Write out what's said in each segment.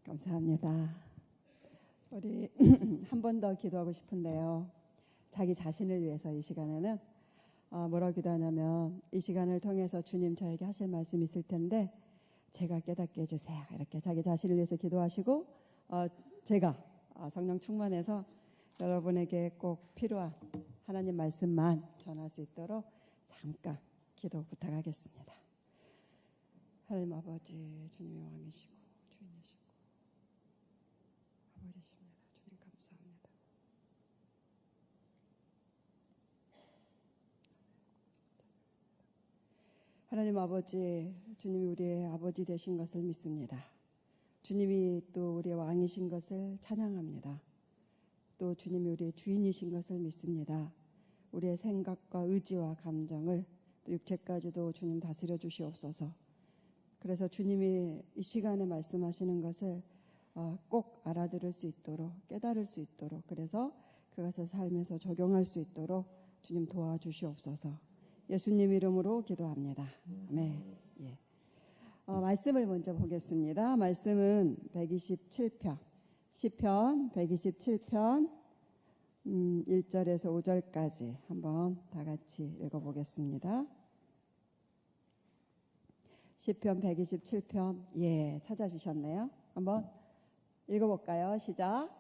감사합니다. 우리 한 번 더 기도하고 싶은데요. 자기 자신을 위해서 이 시간에는 뭐라고 기도하냐면, 이 시간을 통해서 주님 저에게 하실 말씀이 있을 텐데 제가 깨닫게 해주세요. 이렇게 자기 자신을 위해서 기도하시고, 제가 성령 충만해서 여러분에게 꼭 필요한 하나님 말씀만 전할 수 있도록 잠깐 기도 부탁하겠습니다. 하나님 아버지, 주님의 왕이시고 주인이시고 아버지십니다. 주님 감사합니다. 하나님 아버지, 주님이 우리의 아버지 되신 것을 믿습니다. 주님이 또 우리의 왕이신 것을 찬양합니다. 또 주님이 우리의 주인이신 것을 믿습니다. 우리의 생각과 의지와 감정을 또 육체까지도 주님 다스려 주시옵소서. 그래서 주님이 이 시간에 말씀하시는 것을 꼭 알아들을 수 있도록, 깨달을 수 있도록, 그래서 그것을 삶에서 적용할 수 있도록 주님 도와주시옵소서. 예수님 이름으로 기도합니다. 아멘. 예. 말씀을 먼저 보겠습니다. 말씀은 127편, 시편 127편 1절에서 5절까지 한번 다 같이 읽어보겠습니다. 시편 127편, 찾아주셨네요. 한번 읽어볼까요? 시작.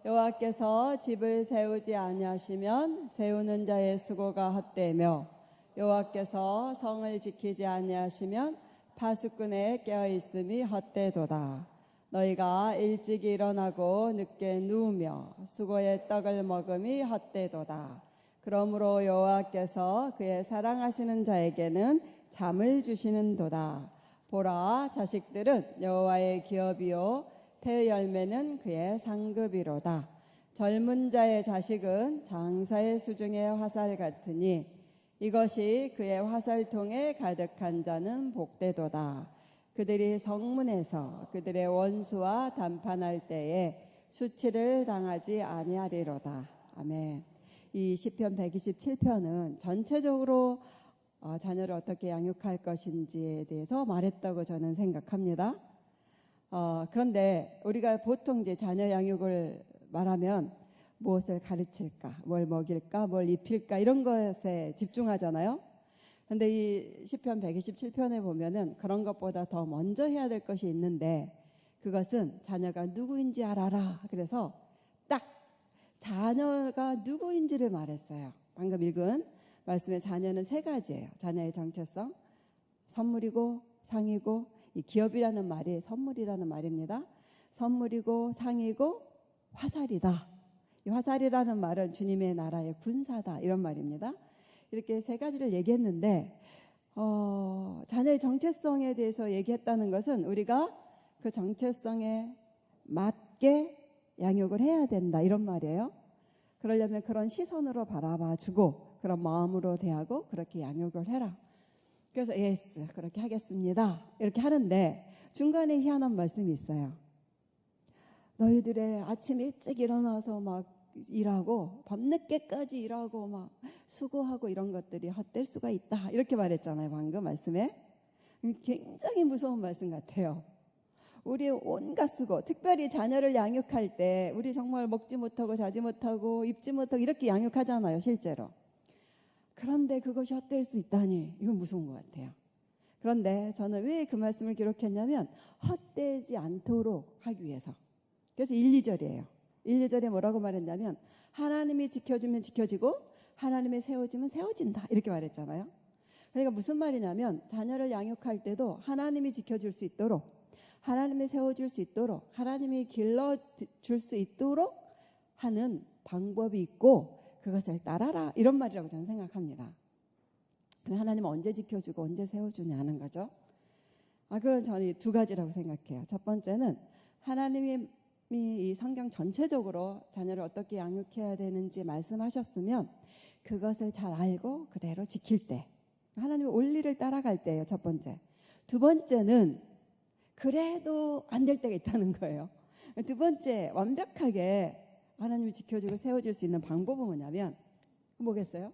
여호와께서 집을 세우지 아니하시면 세우는 자의 수고가 헛되며, 여호와께서 성을 지키지 아니하시면 파수꾼의 깨어있음이 헛되도다. 너희가 일찍 일어나고 늦게 누우며 수고의 떡을 먹음이 헛되도다. 그러므로 여호와께서 그의 사랑하시는 자에게는 잠을 주시는도다. 보라, 자식들은 여호와의 기업이요 태의 열매는 그의 상급이로다. 젊은 자의 자식은 장사의 수중의 화살 같으니 이것이 그의 화살통에 가득한 자는 복되도다. 그들이 성문에서 그들의 원수와 담판할 때에 수치를 당하지 아니하리로다. 아멘. 이 시편 127편은 전체적으로 자녀를 어떻게 양육할 것인지에 대해서 말했다고 저는 생각합니다. 그런데 우리가 보통 이제 자녀 양육을 말하면 무엇을 가르칠까, 뭘 먹일까, 뭘 입힐까 이런 것에 집중하잖아요. 그런데 이 시편 127편에 보면은 그런 것보다 더 먼저 해야 될 것이 있는데, 그것은 자녀가 누구인지 알아라. 그래서 딱 자녀가 누구인지를 말했어요. 방금 읽은 말씀의 자녀는 세 가지예요. 자녀의 정체성, 선물이고 상이고, 이 기업이라는 말이 선물이라는 말입니다. 선물이고 상이고 화살이다. 이 화살이라는 말은 주님의 나라의 군사다 이런 말입니다. 이렇게 세 가지를 얘기했는데, 자녀의 정체성에 대해서 얘기했다는 것은 우리가 그 정체성에 맞게 양육을 해야 된다 이런 말이에요. 그러려면 그런 시선으로 바라봐주고 그런 마음으로 대하고 그렇게 양육을 해라. 그래서 예스, 그렇게 하겠습니다 이렇게 하는데, 중간에 희한한 말씀이 있어요. 너희들의 아침 일찍 일어나서 막 일하고 밤늦게까지 일하고 막 수고하고 이런 것들이 헛될 수가 있다 이렇게 말했잖아요. 방금 말씀에. 굉장히 무서운 말씀 같아요. 우리의 온갖 수고, 특별히 자녀를 양육할 때 우리 정말 먹지 못하고 자지 못하고 입지 못하고 이렇게 양육하잖아요, 실제로. 그런데 그것이 헛될 수 있다니, 이건 무서운 것 같아요. 그런데 저는 왜 그 말씀을 기록했냐면, 헛되지 않도록 하기 위해서. 그래서 1, 2절이에요. 1, 2절에 뭐라고 말했냐면, 하나님이 지켜주면 지켜지고 하나님이 세워주면 세워진다 이렇게 말했잖아요. 그러니까 무슨 말이냐면, 자녀를 양육할 때도 하나님이 지켜줄 수 있도록, 하나님이 세워줄 수 있도록, 하나님이 길러줄 수 있도록 하는 방법이 있고 그것을 따라라 이런 말이라고 저는 생각합니다. 하나님은 언제 지켜주고 언제 세워주냐는 거죠. 그건 저는 두 가지라고 생각해요. 첫 번째는 하나님이 이 성경 전체적으로 자녀를 어떻게 양육해야 되는지 말씀하셨으면 그것을 잘 알고 그대로 지킬 때, 하나님의 원리를 따라갈 때예요. 첫 번째. 두 번째는 그래도 안 될 때가 있다는 거예요. 두 번째, 완벽하게 하나님이 지켜주고 세워줄 수 있는 방법은 뭐냐면, 뭐겠어요?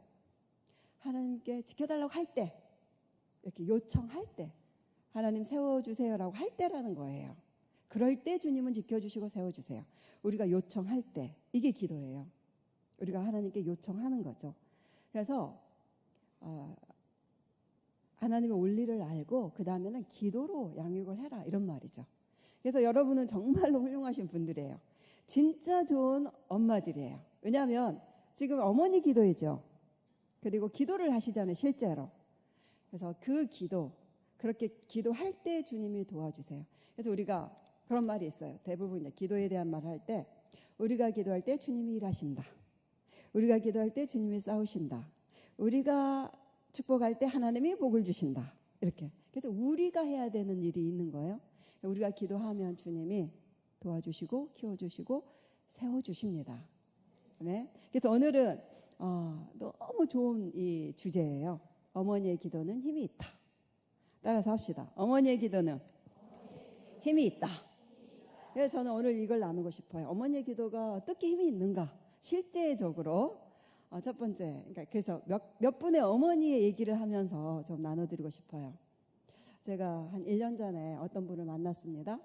하나님께 지켜달라고 할 때, 이렇게 요청할 때, 하나님 세워주세요라고 할 때라는 거예요. 그럴 때 주님은 지켜주시고 세워주세요. 우리가 요청할 때 이게 기도예요. 우리가 하나님께 요청하는 거죠. 그래서 하나님의 원리를 알고 그 다음에는 기도로 양육을 해라 이런 말이죠. 그래서 여러분은 정말로 훌륭하신 분들이에요. 진짜 좋은 엄마들이에요. 왜냐하면 지금 어머니 기도이죠. 그리고 기도를 하시잖아요, 실제로. 그래서 그 기도, 그렇게 기도할 때 주님이 도와주세요. 그래서 우리가 그런 말이 있어요. 대부분 이제 기도에 대한 말을 할 때, 우리가 기도할 때 주님이 일하신다. 우리가 기도할 때 주님이 싸우신다. 우리가 축복할 때 하나님이 복을 주신다. 이렇게. 그래서 우리가 해야 되는 일이 있는 거예요. 우리가 기도하면 주님이 도와주시고 키워주시고 세워주십니다. 네? 그래서 오늘은 너무 좋은 이 주제예요. 어머니의 기도는 힘이 있다. 따라서 합시다. 어머니의 기도는 힘이 있다. 그래서 저는 오늘 이걸 나누고 싶어요. 어머니의 기도가 어떻게 힘이 있는가? 실제적으로 첫 번째, 그러니까 그래서 몇 분의 어머니의 얘기를 하면서 좀 나눠드리고 싶어요. 제가 한 1년 전에 어떤 분을 만났습니다.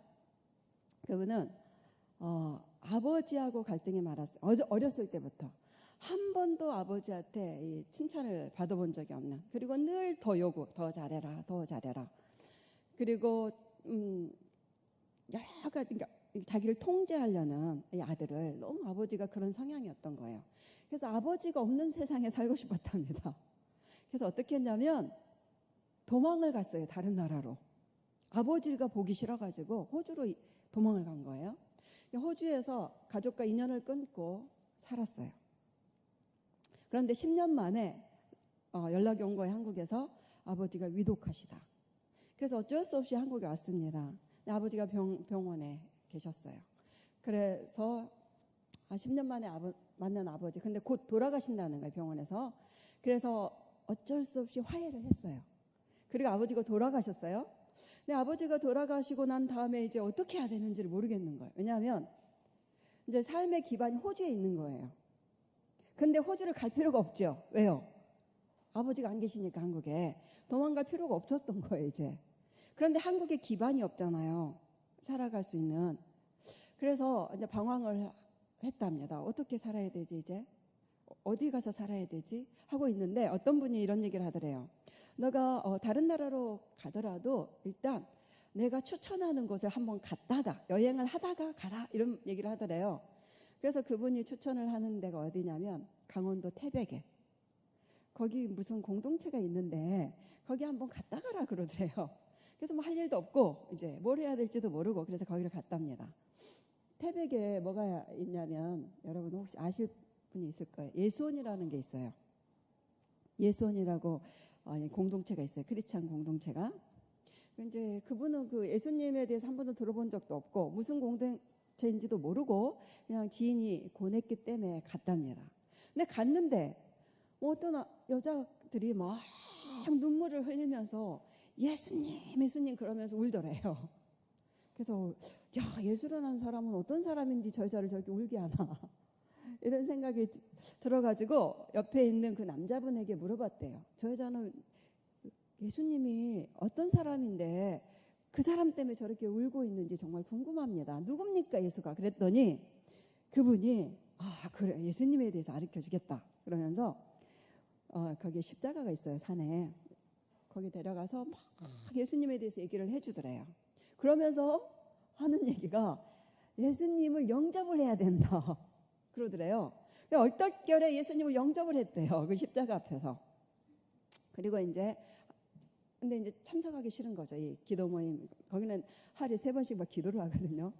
그분은 아버지하고 갈등이 많았어요. 어렸을 때부터 한 번도 아버지한테 이 칭찬을 받아본 적이 없는, 그리고 늘 더 요구, 더 잘해라, 더 잘해라. 그리고 여러 가지, 그러니까 자기를 통제하려는 이 아들을 너무 아버지가 그런 성향이었던 거예요. 그래서 아버지가 없는 세상에 살고 싶었답니다. 그래서 어떻게 했냐면 도망을 갔어요. 다른 나라로. 아버지가 보기 싫어가지고 호주로 도망을 간 거예요. 호주에서 가족과 인연을 끊고 살았어요. 그런데 10년 만에 연락이 온 거예요. 한국에서 아버지가 위독하시다. 그래서 어쩔 수 없이 한국에 왔습니다. 아버지가 병원에 계셨어요. 그래서 10년 만에 만난 아버지, 근데 곧 돌아가신다는 거예요, 병원에서. 그래서 어쩔 수 없이 화해를 했어요. 그리고 아버지가 돌아가셨어요. 근데 아버지가 돌아가시고 난 다음에 이제 어떻게 해야 되는지를 모르겠는 거예요. 왜냐하면 이제 삶의 기반이 호주에 있는 거예요. 근데 호주를 갈 필요가 없죠. 왜요? 아버지가 안 계시니까 한국에 도망갈 필요가 없었던 거예요, 이제. 그런데 한국에 기반이 없잖아요. 살아갈 수 있는. 그래서 이제 방황을 했답니다. 어떻게 살아야 되지, 이제? 어디 가서 살아야 되지? 하고 있는데 어떤 분이 이런 얘기를 하더래요. 너가 다른 나라로 가더라도 일단 내가 추천하는 곳에 한번 갔다가 여행을 하다가 가라, 이런 얘기를 하더래요. 그래서 그분이 추천을 하는 데가 어디냐면 강원도 태백에. 거기 무슨 공동체가 있는데 거기 한번 갔다 가라 그러더래요. 그래서 뭐 할 일도 없고 이제 뭘 해야 될지도 모르고 그래서 거기를 갔답니다. 태백에 뭐가 있냐면 여러분 혹시 아실 분이 있을 거예요. 예수원이라는 게 있어요. 예수원이라고 공동체가 있어요. 크리스찬 공동체가. 이제 그분은 그 예수님에 대해서 한 번도 들어본 적도 없고 무슨 공동체인지도 모르고 그냥 지인이 보냈기 때문에 갔답니다. 근데 갔는데 어떤 여자들이 막 눈물을 흘리면서 예수님, 예수님 그러면서 울더래요. 그래서 야, 예수를 한 사람은 어떤 사람인지 저 여자를 저렇게 울게 하나 이런 생각이 들어가지고 옆에 있는 그 남자분에게 물어봤대요. 저 여자는 예수님이 어떤 사람인데 그 사람 때문에 저렇게 울고 있는지 정말 궁금합니다. 누굽니까 예수가? 그랬더니 그분이 그래, 예수님에 대해서 가르쳐주겠다 그러면서 거기에 십자가가 있어요, 산에. 거기 데려가서 막 예수님에 대해서 얘기를 해주더래요. 그러면서 하는 얘기가 예수님을 영접을 해야 된다 그러더래요. 얼떨결에 예수님을 영접을 했대요, 그 십자가 앞에서. 그리고 근데 이제 참석하기 싫은 거죠, 이 기도 모임. 거기는 하루에 3번씩 막 기도를 하거든요.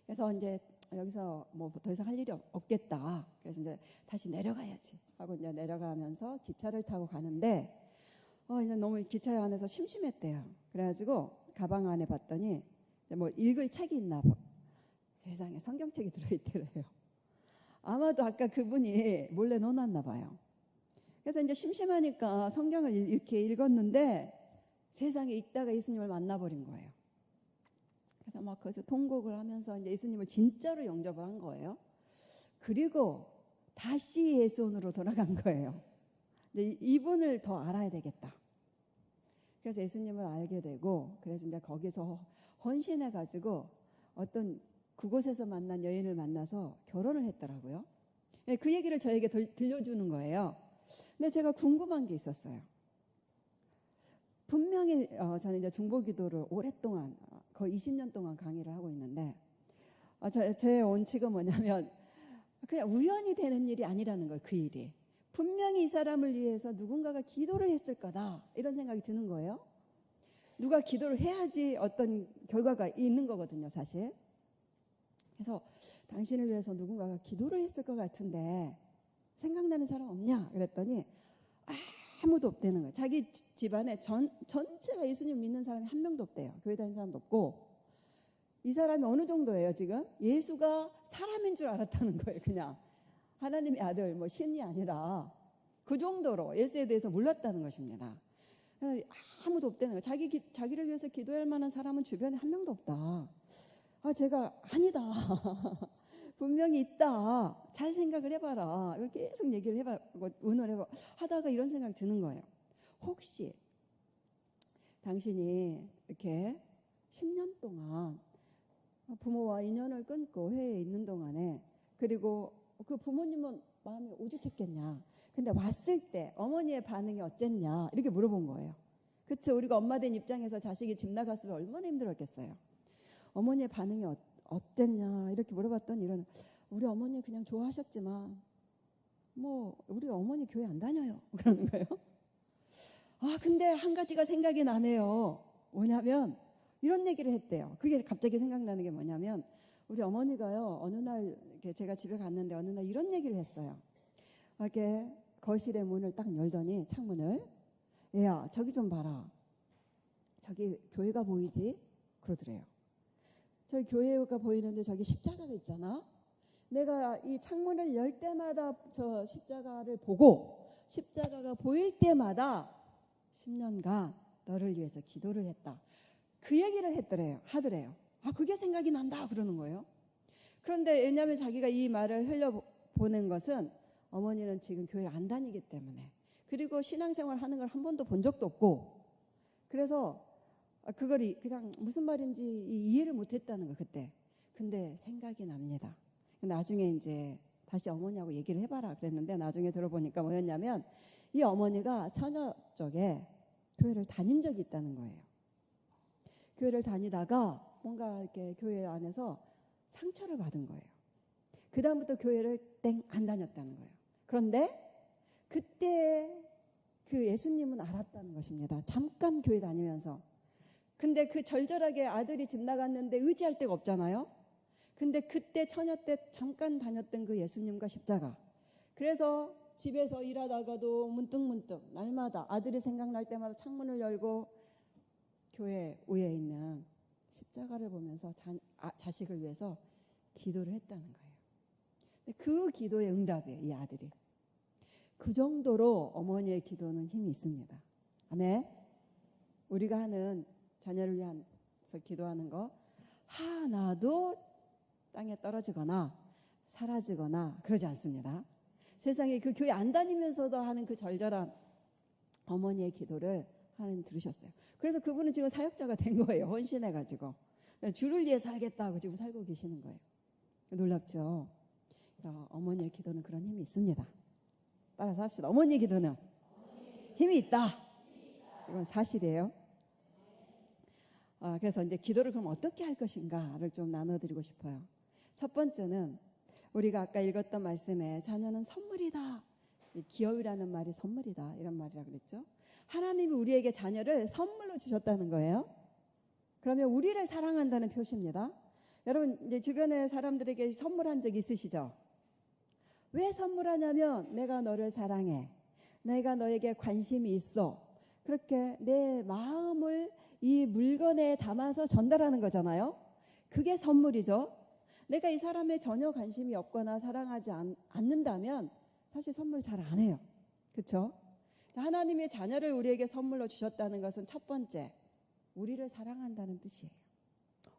그래서 이제 여기서 뭐 더 이상 할 일이 없겠다. 그래서 이제 다시 내려가야지 하고 이제 내려가면서 기차를 타고 가는데 이제 너무 기차 안에서 심심했대요. 그래가지고 가방 안에 봤더니 뭐 읽을 책이 있나 봐. 세상에 성경책이 들어있더래요. 아마도 아까 그분이 몰래 넣어놨나 봐요. 그래서 이제 심심하니까 성경을 이렇게 읽었는데 세상에 읽다가 예수님을 만나버린 거예요. 그래서 막 거기서 통곡을 하면서 이제 예수님을 진짜로 영접을 한 거예요. 그리고 다시 예수원으로 돌아간 거예요. 이제 이분을 더 알아야 되겠다. 그래서 예수님을 알게 되고, 그래서 이제 거기서 헌신해 가지고 어떤 그곳에서 만난 여인을 만나서 결혼을 했더라고요. 그 얘기를 저에게 들려주는 거예요. 근데 제가 궁금한 게 있었어요. 분명히 저는 이제 중보기도를 오랫동안 거의 20년 동안 강의를 하고 있는데, 제 원칙은 뭐냐면 그냥 우연히 되는 일이 아니라는 거예요. 그 일이 분명히 이 사람을 위해서 누군가가 기도를 했을 거다, 이런 생각이 드는 거예요. 누가 기도를 해야지 어떤 결과가 있는 거거든요, 사실. 그래서 당신을 위해서 누군가가 기도를 했을 것 같은데 생각나는 사람 없냐 그랬더니 아무도 없다는 거예요. 자기 집안에 전체가 예수님 믿는 사람이 한 명도 없대요. 교회 다니는 사람도 없고. 이 사람이 어느 정도예요 지금? 예수가 사람인 줄 알았다는 거예요. 그냥 하나님의 아들, 뭐 신이 아니라 그 정도로 예수에 대해서 몰랐다는 것입니다. 아무도 없다는 거예요. 자기를 위해서 기도할 만한 사람은 주변에 한 명도 없다. 제가 아니다. 분명히 있다. 잘 생각을 해봐라. 이렇게 계속 얘기를 해봐고 의논해봐 하다가 이런 생각이 드는 거예요. 혹시 당신이 이렇게 10년 동안 부모와 인연을 끊고 해외에 있는 동안에, 그리고 그 부모님은 마음이 오죽했겠냐. 근데 왔을 때 어머니의 반응이 어땠냐, 이렇게 물어본 거예요. 그렇죠? 우리가 엄마 된 입장에서 자식이 집 나갔으면 얼마나 힘들었겠어요. 어머니의 반응이 어땠냐 이렇게 물어봤더니 이런, 우리 어머니 그냥 좋아하셨지만 뭐 우리 어머니 교회 안 다녀요, 그러는 거예요. 근데 한 가지가 생각이 나네요. 뭐냐면 이런 얘기를 했대요. 그게 갑자기 생각나는 게 뭐냐면, 우리 어머니가요, 어느 날 이렇게 제가 집에 갔는데 어느 날 이런 얘기를 했어요. 이렇게 거실의 문을 딱 열더니, 창문을, 얘야 저기 좀 봐라, 저기 교회가 보이지? 그러더래요. 저기 교회가 보이는데 저기 십자가가 있잖아. 내가 이 창문을 열 때마다 저 십자가를 보고, 십자가가 보일 때마다 10년간 너를 위해서 기도를 했다. 그 얘기를 하더래요. 그게 생각이 난다, 그러는 거예요. 그런데 왜냐하면 자기가 이 말을 흘려보낸 것은 어머니는 지금 교회를 안 다니기 때문에, 그리고 신앙생활 하는 걸 한 번도 본 적도 없고, 그래서 그걸 그냥 무슨 말인지 이해를 못했다는 거예요, 그때. 근데 생각이 납니다. 나중에 이제 다시 어머니하고 얘기를 해봐라 그랬는데, 나중에 들어보니까 뭐였냐면, 이 어머니가 처녀 쪽에 교회를 다닌 적이 있다는 거예요. 교회를 다니다가 뭔가 이렇게 교회 안에서 상처를 받은 거예요. 그 다음부터 교회를 안 다녔다는 거예요. 그런데 그때 그 예수님은 알았다는 것입니다. 잠깐 교회 다니면서. 근데 그 절절하게 아들이 집 나갔는데 의지할 데가 없잖아요. 근데 그때 처녀 때 잠깐 다녔던 그 예수님과 십자가. 그래서 집에서 일하다가도 문득문득 날마다 아들이 생각날 때마다 창문을 열고 교회 위에 있는 십자가를 보면서 자식을 위해서 기도를 했다는 거예요. 그 기도의 응답이에요, 이 아들이. 그 정도로 어머니의 기도는 힘이 있습니다. 아멘. 우리가 하는 자녀를 위해서 기도하는 거 하나도 땅에 떨어지거나 사라지거나 그러지 않습니다. 세상에 그 교회 안 다니면서도 하는 그 절절한 어머니의 기도를 하나님 들으셨어요. 그래서 그분은 지금 사역자가 된 거예요. 헌신해가지고 주를 위해 살겠다고 지금 살고 계시는 거예요. 놀랍죠? 어머니의 기도는 그런 힘이 있습니다. 따라서 합시다. 어머니의 기도는 힘이 있다. 이건 사실이에요. 그래서 이제 기도를 그럼 어떻게 할 것인가를 좀 나눠드리고 싶어요. 첫 번째는 우리가 아까 읽었던 말씀에 자녀는 선물이다. 기업이라는 말이 선물이다, 이런 말이라 그랬죠. 하나님이 우리에게 자녀를 선물로 주셨다는 거예요. 그러면 우리를 사랑한다는 표시입니다. 여러분 이제 주변에 사람들에게 선물한 적 있으시죠? 왜 선물하냐면 내가 너를 사랑해, 내가 너에게 관심이 있어, 그렇게 내 마음을 이 물건에 담아서 전달하는 거잖아요. 그게 선물이죠. 내가 이 사람에 전혀 관심이 없거나 사랑하지 않는다면 사실 선물 잘 안 해요. 그렇죠? 하나님의 자녀를 우리에게 선물로 주셨다는 것은 첫 번째, 우리를 사랑한다는 뜻이에요.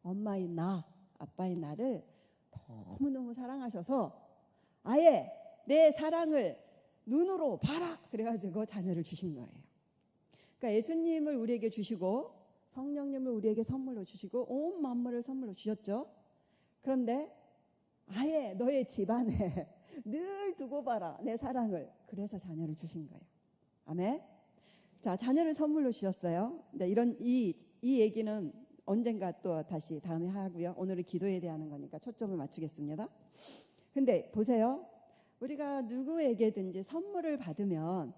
엄마인 나, 아빠인 나를 너무너무 사랑하셔서 아예 내 사랑을 눈으로 봐라 그래가지고 자녀를 주신 거예요. 그러니까 예수님을 우리에게 주시고 성령님을 우리에게 선물로 주시고 온 만물을 선물로 주셨죠. 그런데 아예 너의 집안에 늘 두고 봐라 내 사랑을. 그래서 자녀를 주신 거예요. 아멘. 자, 자녀를 선물로 주셨어요. 이런 이 얘기는 언젠가 또 다시 다음에 하고요. 오늘은 기도에 대한 거니까 초점을 맞추겠습니다. 근데 보세요. 우리가 누구에게든지 선물을 받으면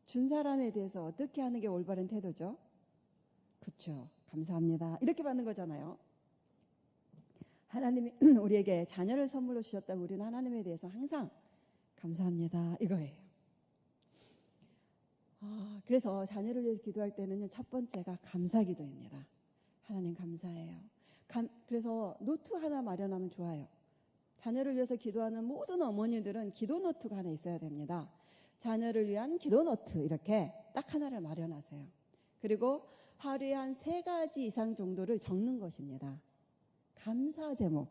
준 사람에 대해서 어떻게 하는 게 올바른 태도죠? 그렇죠. 감사합니다. 이렇게 받는 거잖아요. 하나님이 우리에게 자녀를 선물로 주셨다면 우리는 하나님에 대해서 항상 감사합니다 이거예요. 그래서 자녀를 위해서 기도할 때는 첫 번째가 감사기도입니다. 하나님 감사해요. 그래서 노트 하나 마련하면 좋아요. 자녀를 위해서 기도하는 모든 어머니들은 기도 노트가 하나 있어야 됩니다. 자녀를 위한 기도 노트 이렇게 딱 하나를 마련하세요. 그리고 하루에 한 3가지 이상 정도를 적는 것입니다. 감사 제목.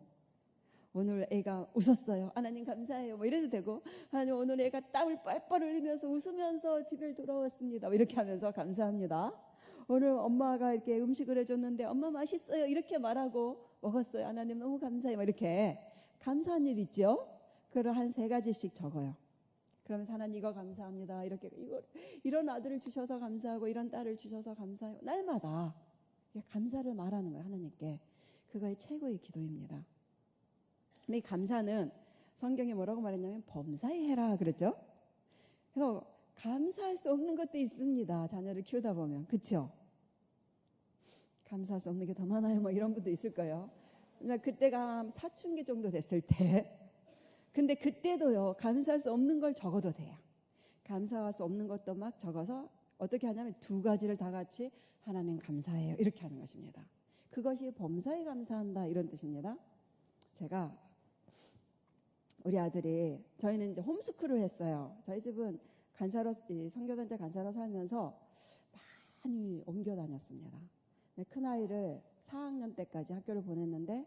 오늘 애가 웃었어요. 하나님 감사해요. 뭐 이래도 되고, 하나님 오늘 애가 땀을 뻘뻘 흘리면서 웃으면서 집에 돌아왔습니다. 이렇게 하면서 감사합니다. 오늘 엄마가 이렇게 음식을 해줬는데 엄마 맛있어요. 이렇게 말하고 먹었어요. 하나님 너무 감사해요. 이렇게 감사한 일 있죠. 그걸 한 3가지씩 적어요. 그러면서 하나님 이거 감사합니다. 이렇게 이런 아들을 주셔서 감사하고 이런 딸을 주셔서 감사해요. 날마다 감사를 말하는 거예요. 하나님께. 그거의 최고의 기도입니다. 근데 이 감사는 성경에 뭐라고 말했냐면 범사에 해라 그랬죠. 그래서 감사할 수 없는 것도 있습니다. 자녀를 키우다 보면. 그렇죠? 감사할 수 없는 게 더 많아요. 뭐 이런 분도 있을 거예요. 그때가 한 사춘기 정도 됐을 때 근데 그때도요. 감사할 수 없는 걸 적어도 돼요. 감사할 수 없는 것도 막 적어서 어떻게 하냐면 2가지를 다 같이 하나님 감사해요. 이렇게 하는 것입니다. 그것이 범사에 감사한다 이런 뜻입니다. 제가 우리 아들이 저희는 이제 홈스쿨을 했어요. 저희 집은 간사로 선교단체 간사로 살면서 많이 옮겨 다녔습니다. 큰아이를 4학년 때까지 학교를 보냈는데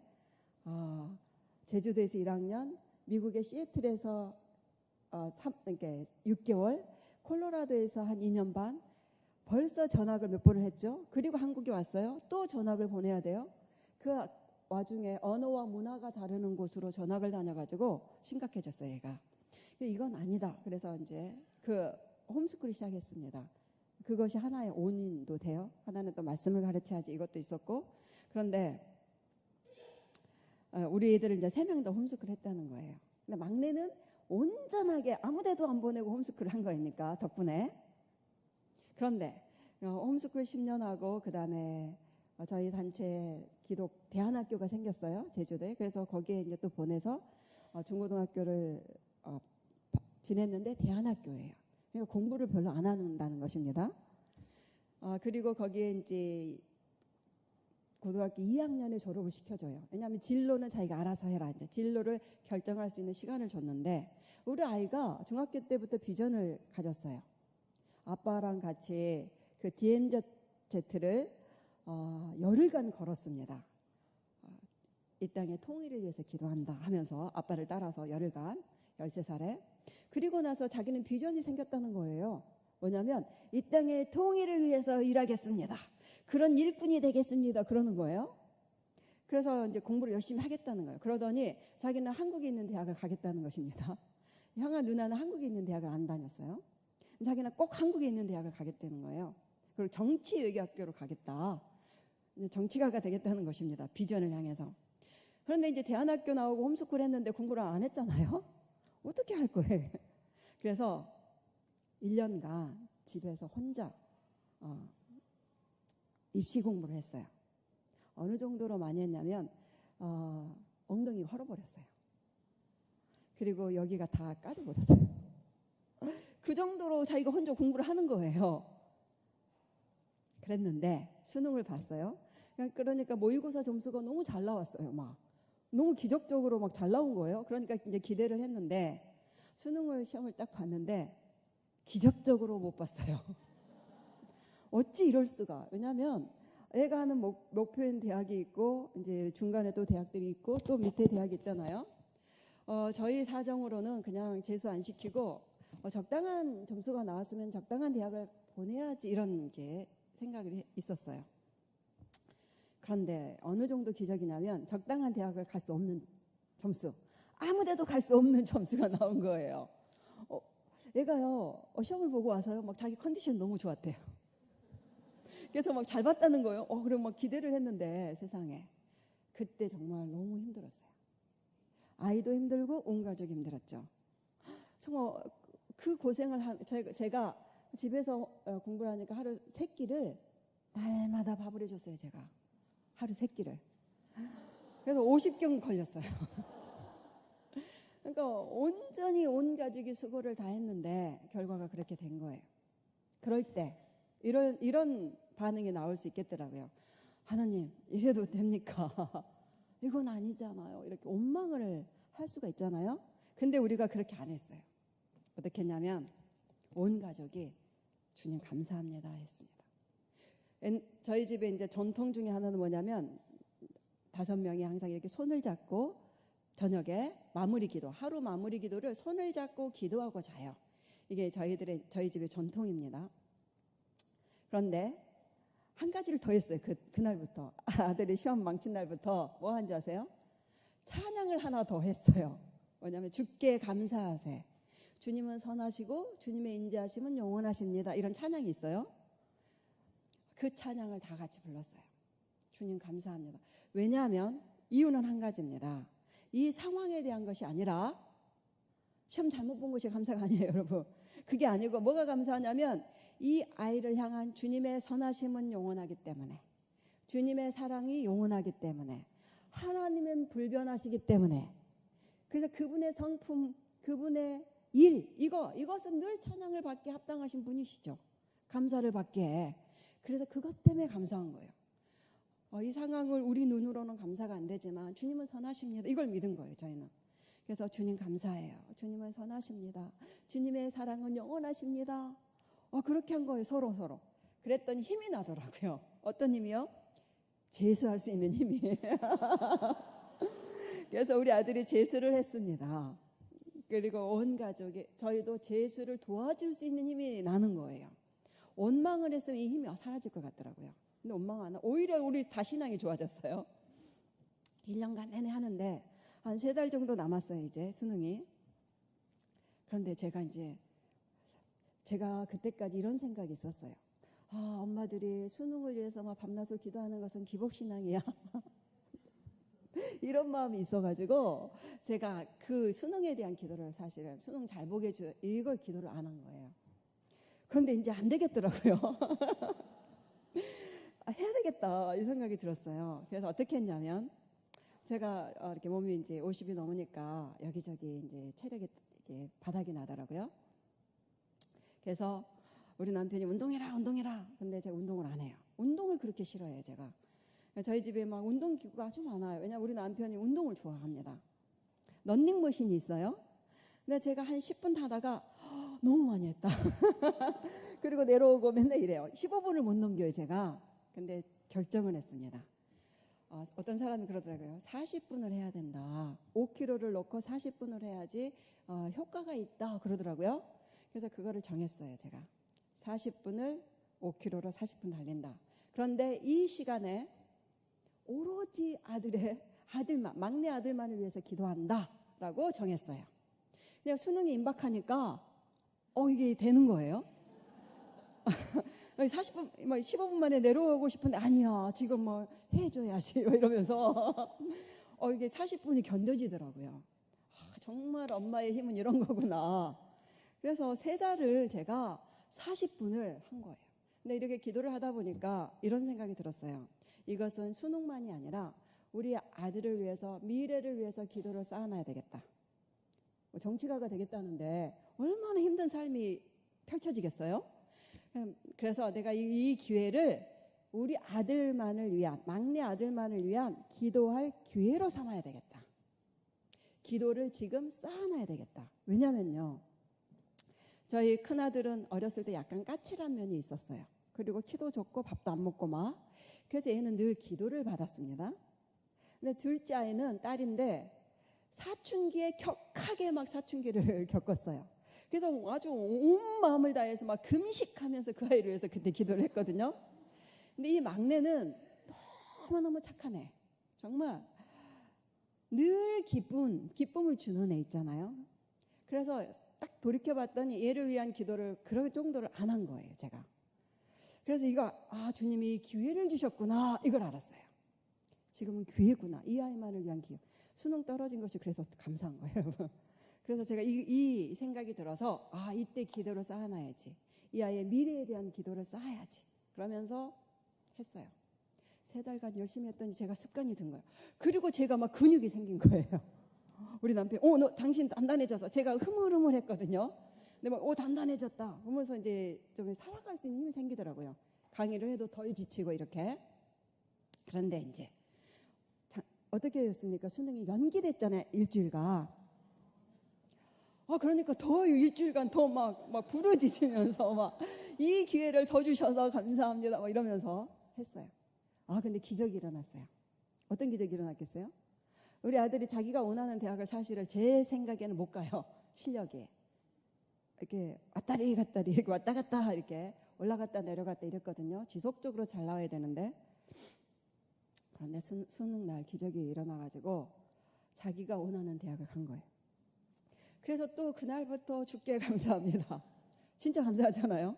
제주도에서 1학년, 미국의 시애틀에서 6개월, 콜로라도에서 한 2년 반, 벌써 전학을 몇 번을 했죠. 그리고 한국에 왔어요. 또 전학을 보내야 돼요. 그 와중에 언어와 문화가 다르는 곳으로 전학을 다녀가지고 심각해졌어요, 얘가. 이건 아니다. 그래서 이제 그 홈스쿨을 시작했습니다. 그것이 하나의 원인도 돼요. 하나는 또 말씀을 가르쳐야지 이것도 있었고. 그런데 우리 애들을 이제 3명 다 홈스쿨을 했다는 거예요. 근데 막내는 온전하게 아무데도 안 보내고 홈스쿨을 한 거니까 덕분에. 그런데 홈스쿨 10년 하고 그 다음에 저희 단체 기독 대안학교가 생겼어요. 제주도에. 그래서 거기에 이제 또 보내서 중고등학교를 지냈는데 대안학교예요. 그러니까 공부를 별로 안 한다는 것입니다. 그리고 거기에 이제 고등학교 2학년에 졸업을 시켜줘요. 왜냐하면 진로는 자기가 알아서 해라. 이제 진로를 결정할 수 있는 시간을 줬는데 우리 아이가 중학교 때부터 비전을 가졌어요. 아빠랑 같이 그 DMZ를 열흘간 걸었습니다. 이 땅의 통일을 위해서 기도한다 하면서 아빠를 따라서 열흘간 13살에. 그리고 나서 자기는 비전이 생겼다는 거예요. 뭐냐면 이 땅의 통일을 위해서 일하겠습니다. 그런 일꾼이 되겠습니다. 그러는 거예요. 그래서 이제 공부를 열심히 하겠다는 거예요. 그러더니 자기는 한국에 있는 대학을 가겠다는 것입니다. 형아 누나는 한국에 있는 대학을 안 다녔어요. 자기는 꼭 한국에 있는 대학을 가겠다는 거예요. 그리고 정치외교학교로 가겠다. 정치가가 되겠다는 것입니다. 비전을 향해서. 그런데 이제 대안학교 나오고 홈스쿨 했는데 공부를 안 했잖아요. 어떻게 할 거예요? 그래서 1년간 집에서 혼자 입시 공부를 했어요. 어느 정도로 많이 했냐면 엉덩이가 헐어버렸어요. 그리고 여기가 다 까져버렸어요. 그 정도로 자기가 혼자 공부를 하는 거예요. 그랬는데 수능을 봤어요. 그러니까 모의고사 점수가 너무 잘 나왔어요. 막 너무 기적적으로 막 잘 나온 거예요. 그러니까 이제 기대를 했는데 수능을 시험을 딱 봤는데 기적적으로 못 봤어요. 어찌 이럴 수가? 왜냐하면 애가 하는 목표인 대학이 있고 이제 중간에 또 대학들이 있고 또 밑에 대학이 있잖아요. 저희 사정으로는 그냥 재수 안 시키고 적당한 점수가 나왔으면 적당한 대학을 보내야지 이런 이제 생각이 있었어요. 그런데 어느 정도 기적이냐면 적당한 대학을 갈 수 없는 점수, 아무데도 갈 수 없는 점수가 나온 거예요. 얘가요 시험을 보고 와서요 막 자기 컨디션 너무 좋았대요. 그래서 막 잘 봤다는 거예요. 그럼 막 기대를 했는데 세상에 그때 정말 너무 힘들었어요. 아이도 힘들고 온 가족이 힘들었죠. 정말 그 고생을 제가 집에서 공부를 하니까 하루 3끼를 날마다 밥을 해줬어요. 제가 하루 3끼를. 그래서 50경 걸렸어요. 그러니까 온전히 온 가족이 수고를 다 했는데 결과가 그렇게 된 거예요. 그럴 때 이런 반응이 나올 수 있겠더라고요. 하나님 이래도 됩니까? 이건 아니잖아요. 이렇게 원망을 할 수가 있잖아요. 근데 우리가 그렇게 안 했어요. 어떻게 했냐면 온 가족이 주님 감사합니다 했습니다. 저희 집에 이제 전통 중에 하나는 뭐냐면 5명이 항상 이렇게 손을 잡고 저녁에 마무리 기도, 하루 마무리 기도를 손을 잡고 기도하고 자요. 이게 저희 집의 전통입니다. 그런데 한 가지를 더 했어요. 그날부터 아들이 시험 망친 날부터 뭐 한지 아세요? 찬양을 하나 더 했어요. 뭐냐면 주께 감사하세, 주님은 선하시고 주님의 인자하심은 영원하십니다. 이런 찬양이 있어요. 그 찬양을 다 같이 불렀어요. 주님 감사합니다. 왜냐하면 이유는 한 가지입니다. 이 상황에 대한 것이 아니라 시험 잘못 본 것이 감사가 아니에요, 여러분. 그게 아니고 뭐가 감사하냐면 이 아이를 향한 주님의 선하심은 영원하기 때문에, 주님의 사랑이 영원하기 때문에, 하나님은 불변하시기 때문에, 그래서 그분의 성품, 그분의 일, 이것은 늘 찬양을 받기에 합당하신 분이시죠. 감사를 받기에. 그래서 그것 때문에 감사한 거예요. 이 상황을 우리 눈으로는 감사가 안 되지만 주님은 선하십니다. 이걸 믿은 거예요, 저희는. 그래서 주님 감사해요. 주님은 선하십니다. 주님의 사랑은 영원하십니다. 그렇게 한 거예요, 서로. 그랬더니 힘이 나더라고요. 어떤 힘이요? 재수할 수 있는 힘이. 그래서 우리 아들이 재수를 했습니다. 그리고 온 가족이, 저희도 재수를 도와줄 수 있는 힘이 나는 거예요. 원망을 했으면 이 힘이 사라질 것 같더라고요. 근데 원망 안 하고 오히려 우리 다 신앙이 좋아졌어요. 1년간 내내 하는데 한 3달 정도 남았어요, 이제 수능이. 그런데 제가 그때까지 이런 생각이 있었어요. 엄마들이 수능을 위해서 막 밤낮으로 기도하는 것은 기복신앙이야. 이런 마음이 있어가지고 제가 그 수능에 대한 기도를, 사실은 수능 잘 보게 해줘, 이걸 기도를 안 한 거예요. 그런데 이제 안 되겠더라고요. 해야 되겠다 이 생각이 들었어요. 그래서 어떻게 했냐면 제가 이렇게 몸이 이제 50이 넘으니까 여기저기 이제 체력이 이렇게 바닥이 나더라고요. 그래서 우리 남편이 운동해라. 근데 제가 운동을 안 해요. 운동을 그렇게 싫어해요, 제가. 저희 집에 막 운동기구가 아주 많아요. 왜냐하면 우리 남편이 운동을 좋아합니다. 런닝머신이 있어요. 근데 제가 한 10분 타다가 너무 많이 했다. 그리고 내려오고 맨날 이래요. 15분을 못 넘겨요, 제가. 근데 결정을 했습니다. 어떤 사람이 그러더라고요. 40분을 해야 된다. 5kg를 넣고 40분을 해야지 효과가 있다 그러더라고요. 그래서 그거를 정했어요, 제가. 40분을 5kg로 40분 달린다. 그런데 이 시간에 오로지 막내 아들만을 위해서 기도한다라고 정했어요. 그냥 수능이 임박하니까 이게 되는 거예요. 40분, 15분 만에 내려오고 싶은데 아니야, 지금 해줘야지 이러면서 이게 40분이 견뎌지더라고요. 정말 엄마의 힘은 이런 거구나. 그래서 3달을 제가 40분을 한 거예요. 근데 이렇게 기도를 하다 보니까 이런 생각이 들었어요. 이것은 수능만이 아니라 우리 아들을 위해서, 미래를 위해서 기도를 쌓아놔야 되겠다. 정치가가 되겠다는데 얼마나 힘든 삶이 펼쳐지겠어요? 그래서 내가 이 기회를 우리 아들만을 위한, 막내 아들만을 위한 기도할 기회로 삼아야 되겠다. 기도를 지금 쌓아놔야 되겠다. 왜냐면요, 저희 큰아들은 어렸을 때 약간 까칠한 면이 있었어요. 그리고 키도 적고 밥도 안 먹고 막. 그래서 얘는 늘 기도를 받았습니다. 근데 둘째 아이는 딸인데 사춘기에 격하게 막 사춘기를 겪었어요. 그래서 아주 온 마음을 다해서 막 금식하면서 그 아이를 위해서 그때 기도를 했거든요. 근데 이 막내는 너무너무 착한 애. 정말 늘 기쁨을 주는 애 있잖아요. 그래서 딱 돌이켜봤더니 얘를 위한 기도를 그럴 정도를 안 한 거예요, 제가. 그래서 이거 주님이 기회를 주셨구나 이걸 알았어요. 지금은 기회구나. 이 아이만을 위한 기회. 수능 떨어진 것이 그래서 감사한 거예요, 여러분. 그래서 제가 이 생각이 들어서 이때 기도를 쌓아놔야지. 이 아이의 미래에 대한 기도를 쌓아야지. 그러면서 했어요. 3달간 열심히 했더니 제가 습관이 든 거예요. 그리고 제가 막 근육이 생긴 거예요. 우리 남편이 너 당신 단단해져서, 제가 흐물흐물했거든요. 근데 막 단단해졌다 보면서 이제 좀 살아갈 수 있는 힘이 생기더라고요. 강의를 해도 덜 지치고 이렇게. 그런데 이제 어떻게 됐습니까? 수능이 연기됐잖아요, 일주일간. 그러니까 더 일주일간 더 막 부르짖으면서 막 이 기회를 더 주셔서 감사합니다 막 이러면서 했어요. 근데 기적이 일어났어요. 어떤 기적이 일어났겠어요? 우리 아들이 자기가 원하는 대학을 사실은 제 생각에는 못 가요. 실력이 이렇게 왔다리 갔다리 이렇게 왔다 갔다 이렇게 올라갔다 내려갔다 이랬거든요. 지속적으로 잘 나와야 되는데. 그런데 수능 날 기적이 일어나가지고 자기가 원하는 대학을 간 거예요. 그래서 또 그날부터 주께 감사합니다. 진짜 감사하잖아요.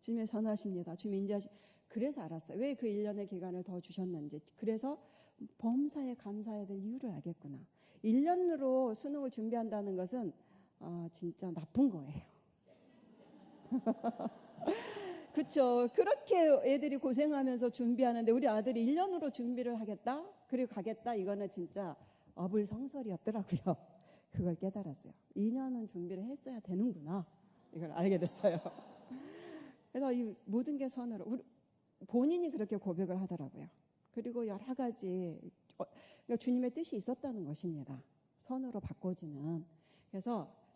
주님의 선하십니다. 주님 인자하십니다. 그래서 알았어요. 왜 그 1년의 기간을 더 주셨는지. 그래서 범사에 감사해야 될 이유를 알겠구나. 1년으로 수능을 준비한다는 것은 진짜 나쁜 거예요. 그렇죠. 그렇게 애들이 고생하면서 준비하는데 우리 아들이 1년으로 준비를 하겠다? 그리고 가겠다? 이거는 진짜 어불성설이었더라고요. 그걸 깨달았어요. 2년은 준비를 했어야 되는구나. 이걸 알게 됐어요. 그래서 이 모든 게 선으로. 본인이 그렇게 고백을 하더라고요. 그리고 여러 가지 그러니까 주님의 뜻이 있었다는 것입니다. 선으로 바꿔주는.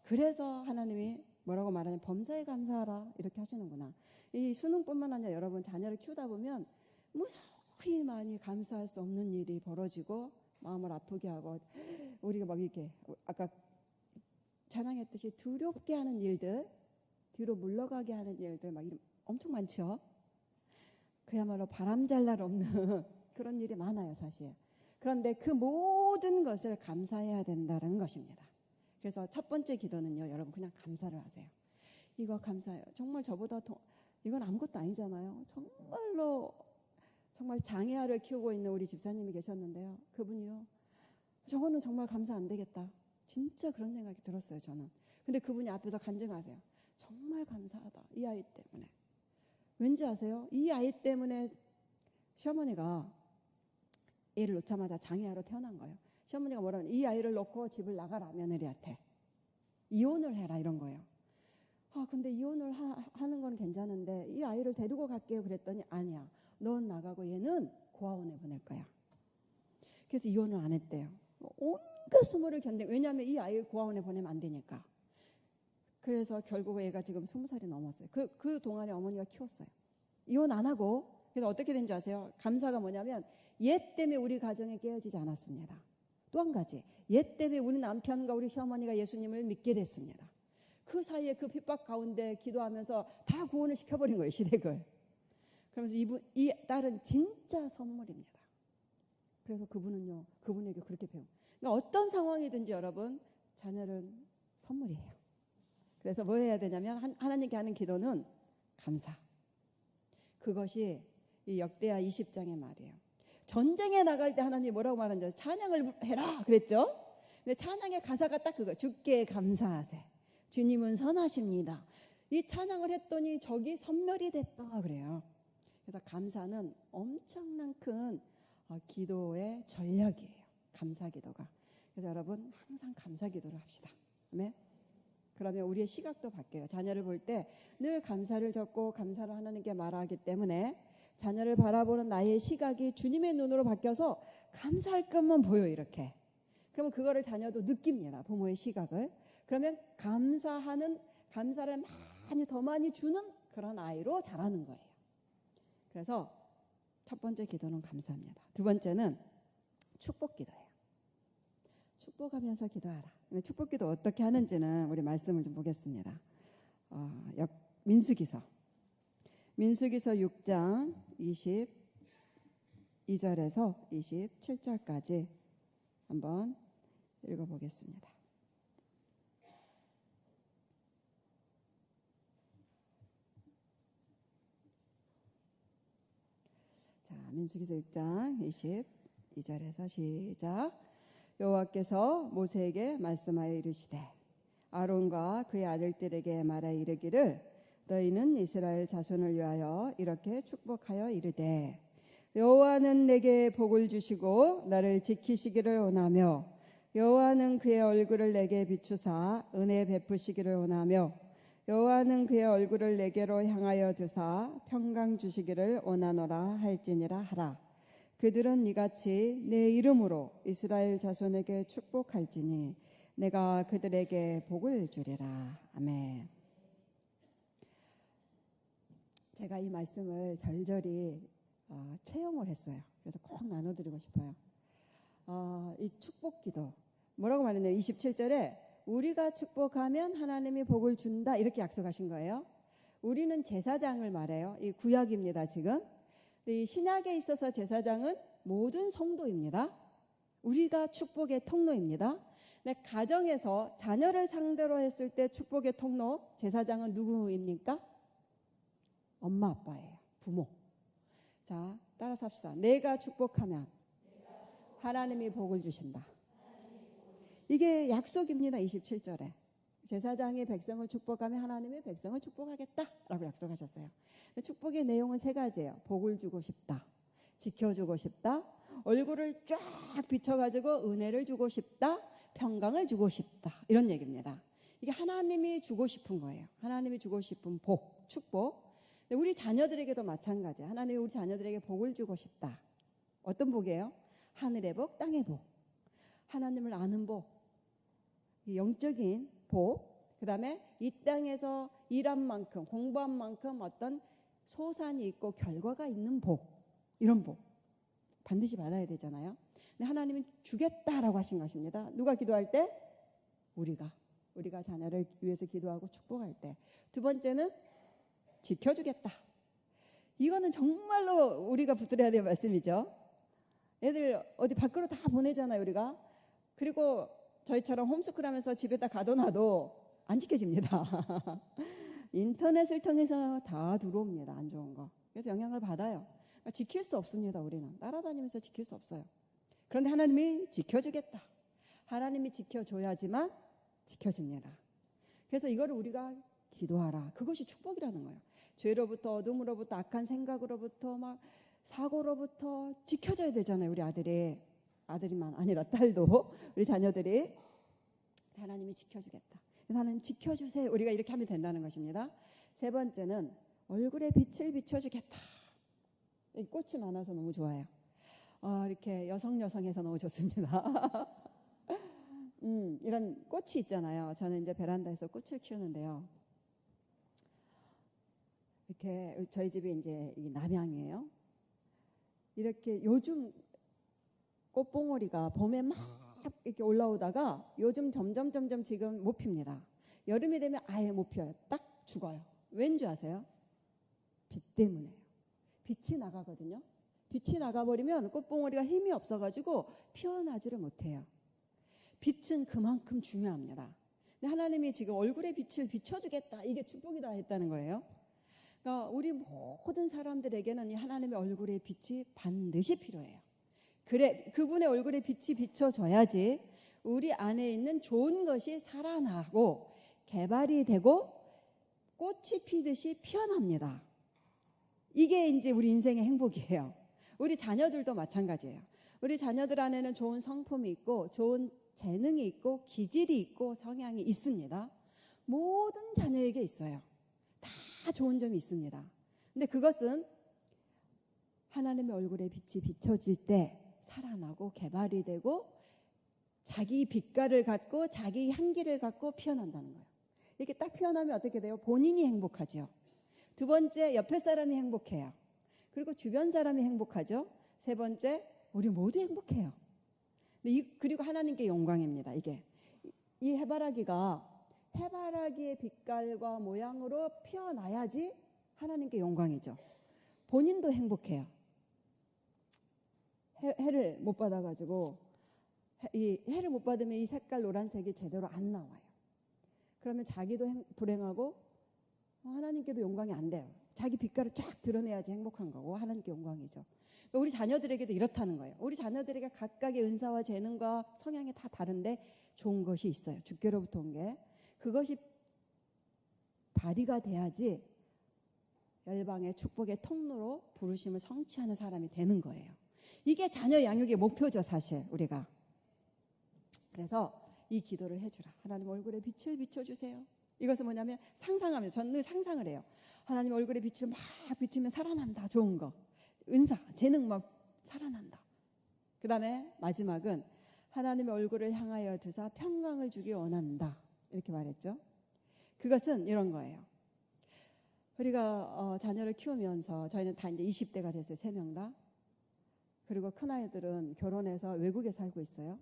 그래서 하나님이 뭐라고 말하냐면 범사에 감사하라 이렇게 하시는구나. 이 수능뿐만 아니라 여러분 자녀를 키우다 보면 무수히 많이 감사할 수 없는 일이 벌어지고 마음을 아프게 하고, 우리가 막 이렇게 아까 찬양했듯이 두렵게 하는 일들, 뒤로 물러가게 하는 일들 막 이런 엄청 많죠. 그야말로 바람잘 날 없는 그런 일이 많아요, 사실. 그런데 그 모든 것을 감사해야 된다는 것입니다. 그래서 첫 번째 기도는요, 여러분 그냥 감사를 하세요. 이거 감사해요. 정말 저보다 이건 아무것도 아니잖아요. 정말로 정말 장애아를 키우고 있는 우리 집사님이 계셨는데요. 그분이요, 저거는 정말 감사 안 되겠다. 진짜 그런 생각이 들었어요, 저는. 근데 그분이 앞에서 간증하세요. 정말 감사하다, 이 아이 때문에. 왠지 아세요? 이 아이 때문에 시어머니가 애를 놓자마자 장애아로 태어난 거예요. 시어머니가 뭐라면 이 아이를 놓고 집을 나가라, 며느리한테. 이혼을 해라, 이런 거예요. 근데 이혼을 하는 건 괜찮은데 이 아이를 데리고 갈게요 그랬더니 아니야, 넌 나가고 얘는 고아원에 보낼 거야. 그래서 이혼을 안 했대요. 온갖 수모를 견디고, 왜냐하면 이 아이를 고아원에 보내면 안 되니까. 그래서 결국 애가 지금 20살이 넘었어요. 그 동안에 어머니가 키웠어요. 이혼 안 하고. 그래서 어떻게 된 줄 아세요? 감사가 뭐냐면 얘 때문에 우리 가정이 깨어지지 않았습니다. 또 한 가지, 얘 때문에 우리 남편과 우리 시어머니가 예수님을 믿게 됐습니다. 그 사이에 그 핍박 가운데 기도하면서 다 구원을 시켜버린 거예요, 시댁을. 그러면서 이 딸은 진짜 선물입니다. 그래서 그분은요, 그분에게 그렇게 그러니까 어떤 상황이든지 여러분, 자녀는 선물이에요. 그래서 뭘 해야 되냐면 하나님께 하는 기도는 감사. 그것이 이 역대하 20장의 말이에요. 전쟁에 나갈 때 하나님 뭐라고 말하는지 찬양을 해라 그랬죠. 근데 찬양의 가사가 딱 그거, 주께 감사하세, 주님은 선하십니다. 이 찬양을 했더니 적이 섬멸이 됐다 그래요. 그래서 감사는 엄청난 큰 기도의 전략이에요. 감사 기도가. 그래서 여러분 항상 감사 기도를 합시다. 아멘. 그러면 우리의 시각도 바뀌어요. 자녀를 볼 때 늘 감사를 적고 감사를 하나님께 말하기 때문에 자녀를 바라보는 나의 시각이 주님의 눈으로 바뀌어서 감사할 것만 보여, 이렇게. 그러면 그거를 자녀도 느낍니다, 부모의 시각을. 그러면 감사를 더 많이 주는 그런 아이로 자라는 거예요. 그래서 첫 번째 기도는 감사합니다. 두 번째는 축복 기도예요. 축복하면서 기도하라. 축복 기도 어떻게 하는지는 우리 말씀을 좀 보겠습니다. 민수기서 6장 22절에서 27절까지 한번 읽어보겠습니다. 자, 민수기서 6장 22절에서 시작. 여호와께서 모세에게 말씀하여 이르시되 아론과 그의 아들들에게 말하 이르기를 너희는 이스라엘 자손을 위하여 이렇게 축복하여 이르되 여호와는 내게 복을 주시고 나를 지키시기를 원하며 여호와는 그의 얼굴을 내게 비추사 은혜 베푸시기를 원하며 여호와는 그의 얼굴을 내게로 향하여 드사 평강 주시기를 원하노라 할지니라 하라. 그들은 이같이 내 이름으로 이스라엘 자손에게 축복할지니 내가 그들에게 복을 주리라. 아멘. 제가 이 말씀을 절절히 체험을 했어요. 그래서 꼭 나눠드리고 싶어요. 이 축복기도 뭐라고 말했나요? 27절에 우리가 축복하면 하나님이 복을 준다 이렇게 약속하신 거예요. 우리는 제사장을 말해요. 이 구약입니다. 지금 이 신약에 있어서 제사장은 모든 성도입니다. 우리가 축복의 통로입니다. 근데 가정에서 자녀를 상대로 했을 때 축복의 통로 제사장은 누구입니까? 엄마 아빠예요. 부모. 자, 따라서 합시다. 내가 축복하면 하나님이 복을 주신다. 이게 약속입니다. 27절에 제사장이 백성을 축복하면 하나님이 백성을 축복하겠다라고 약속하셨어요. 축복의 내용은 세 가지예요. 복을 주고 싶다, 지켜주고 싶다, 얼굴을 쫙 비춰가지고 은혜를 주고 싶다, 평강을 주고 싶다 이런 얘기입니다. 이게 하나님이 주고 싶은 거예요. 하나님이 주고 싶은 복, 축복. 우리 자녀들에게도 마찬가지예요. 하나님이 우리 자녀들에게 복을 주고 싶다. 어떤 복이에요? 하늘의 복, 땅의 복. 하나님을 아는 복, 영적인 복, 그 다음에 이 땅에서 일한 만큼, 공부한 만큼 어떤 소산이 있고 결과가 있는 복, 이런 복 반드시 받아야 되잖아요. 근데 하나님은 주겠다라고 하신 것입니다. 누가 기도할 때? 우리가 자녀를 위해서 기도하고 축복할 때. 두 번째는 지켜주겠다. 이거는 정말로 우리가 붙들어야 될 말씀이죠. 애들 어디 밖으로 다 보내잖아요, 우리가. 그리고 저희처럼 홈스쿨 하면서 집에다 가둬놔도 안 지켜집니다. 인터넷을 통해서 다 들어옵니다. 안 좋은 거. 그래서 영향을 받아요. 그러니까 지킬 수 없습니다. 우리는 따라다니면서 지킬 수 없어요. 그런데 하나님이 지켜주겠다. 하나님이 지켜줘야지만 지켜집니다. 그래서 이거를 우리가 기도하라. 그것이 축복이라는 거예요. 죄로부터, 어둠으로부터, 악한 생각으로부터, 막 사고로부터 지켜줘야 되잖아요. 우리 아들이만 아니라 딸도, 우리 자녀들이. 하나님이 지켜주겠다. 하나님 지켜주세요. 우리가 이렇게 하면 된다는 것입니다. 세 번째는 얼굴에 빛을 비춰주겠다. 꽃이 많아서 너무 좋아요. 이렇게 여성해서 너무 좋습니다. 이런 꽃이 있잖아요. 저는 이제 베란다에서 꽃을 키우는데요. 이렇게 저희 집이 이제 남향이에요. 이렇게 요즘 꽃봉오리가 봄에 막 이렇게 올라오다가 요즘 점점 지금 못 핍니다. 여름이 되면 아예 못 펴요. 딱 죽어요. 왠지 아세요? 빛 때문에요. 빛이 나가거든요. 빛이 나가버리면 꽃봉오리가 힘이 없어가지고 피어나지를 못해요. 빛은 그만큼 중요합니다. 근데 하나님이 지금 얼굴에 빛을 비춰주겠다. 이게 축복이다 했다는 거예요. 그러니까 우리 모든 사람들에게는 이 하나님의 얼굴의 빛이 반드시 필요해요. 그래, 그분의 얼굴에 빛이 비춰져야지 우리 안에 있는 좋은 것이 살아나고 개발이 되고 꽃이 피듯이 피어납니다. 이게 이제 우리 인생의 행복이에요. 우리 자녀들도 마찬가지예요. 우리 자녀들 안에는 좋은 성품이 있고 좋은 재능이 있고 기질이 있고 성향이 있습니다. 모든 자녀에게 있어요. 다 좋은 점이 있습니다. 근데 그것은 하나님의 얼굴에 빛이 비춰질 때 살아나고 개발이 되고 자기 빛깔을 갖고 자기 향기를 갖고 피어난다는 거예요. 이렇게 딱 피어나면 어떻게 돼요? 본인이 행복하죠. 두 번째, 옆에 사람이 행복해요. 그리고 주변 사람이 행복하죠. 세 번째, 우리 모두 행복해요. 그리고 하나님께 영광입니다. 이게 이 해바라기가 해바라기의 빛깔과 모양으로 피어나야지 하나님께 영광이죠. 본인도 행복해요. 해를 못 받아가지고 이 해를 못 받으면 이 색깔 노란색이 제대로 안 나와요. 그러면 자기도 불행하고 하나님께도 영광이 안 돼요. 자기 빛깔을 쫙 드러내야지 행복한 거고 하나님께 영광이죠. 그러니까 우리 자녀들에게도 이렇다는 거예요. 우리 자녀들에게 각각의 은사와 재능과 성향이 다 다른데 좋은 것이 있어요. 주께로부터 온 게. 그것이 발휘가 돼야지 열방의 축복의 통로로 부르심을 성취하는 사람이 되는 거예요. 이게 자녀 양육의 목표죠, 사실 우리가. 그래서 이 기도를 해주라. 하나님 얼굴에 빛을 비춰주세요. 이것은 뭐냐면 상상하면서 저는 상상을 해요. 하나님 얼굴에 빛을 막 비치면 살아난다. 좋은 거. 은사, 재능 막 살아난다. 그 다음에 마지막은 하나님의 얼굴을 향하여 두사 평강을 주기 원한다. 이렇게 말했죠. 그것은 이런 거예요. 우리가 자녀를 키우면서 저희는 다 이제 20대가 됐어요. 3명 다. 그리고 큰아이들은 결혼해서 외국에 살고 있어요.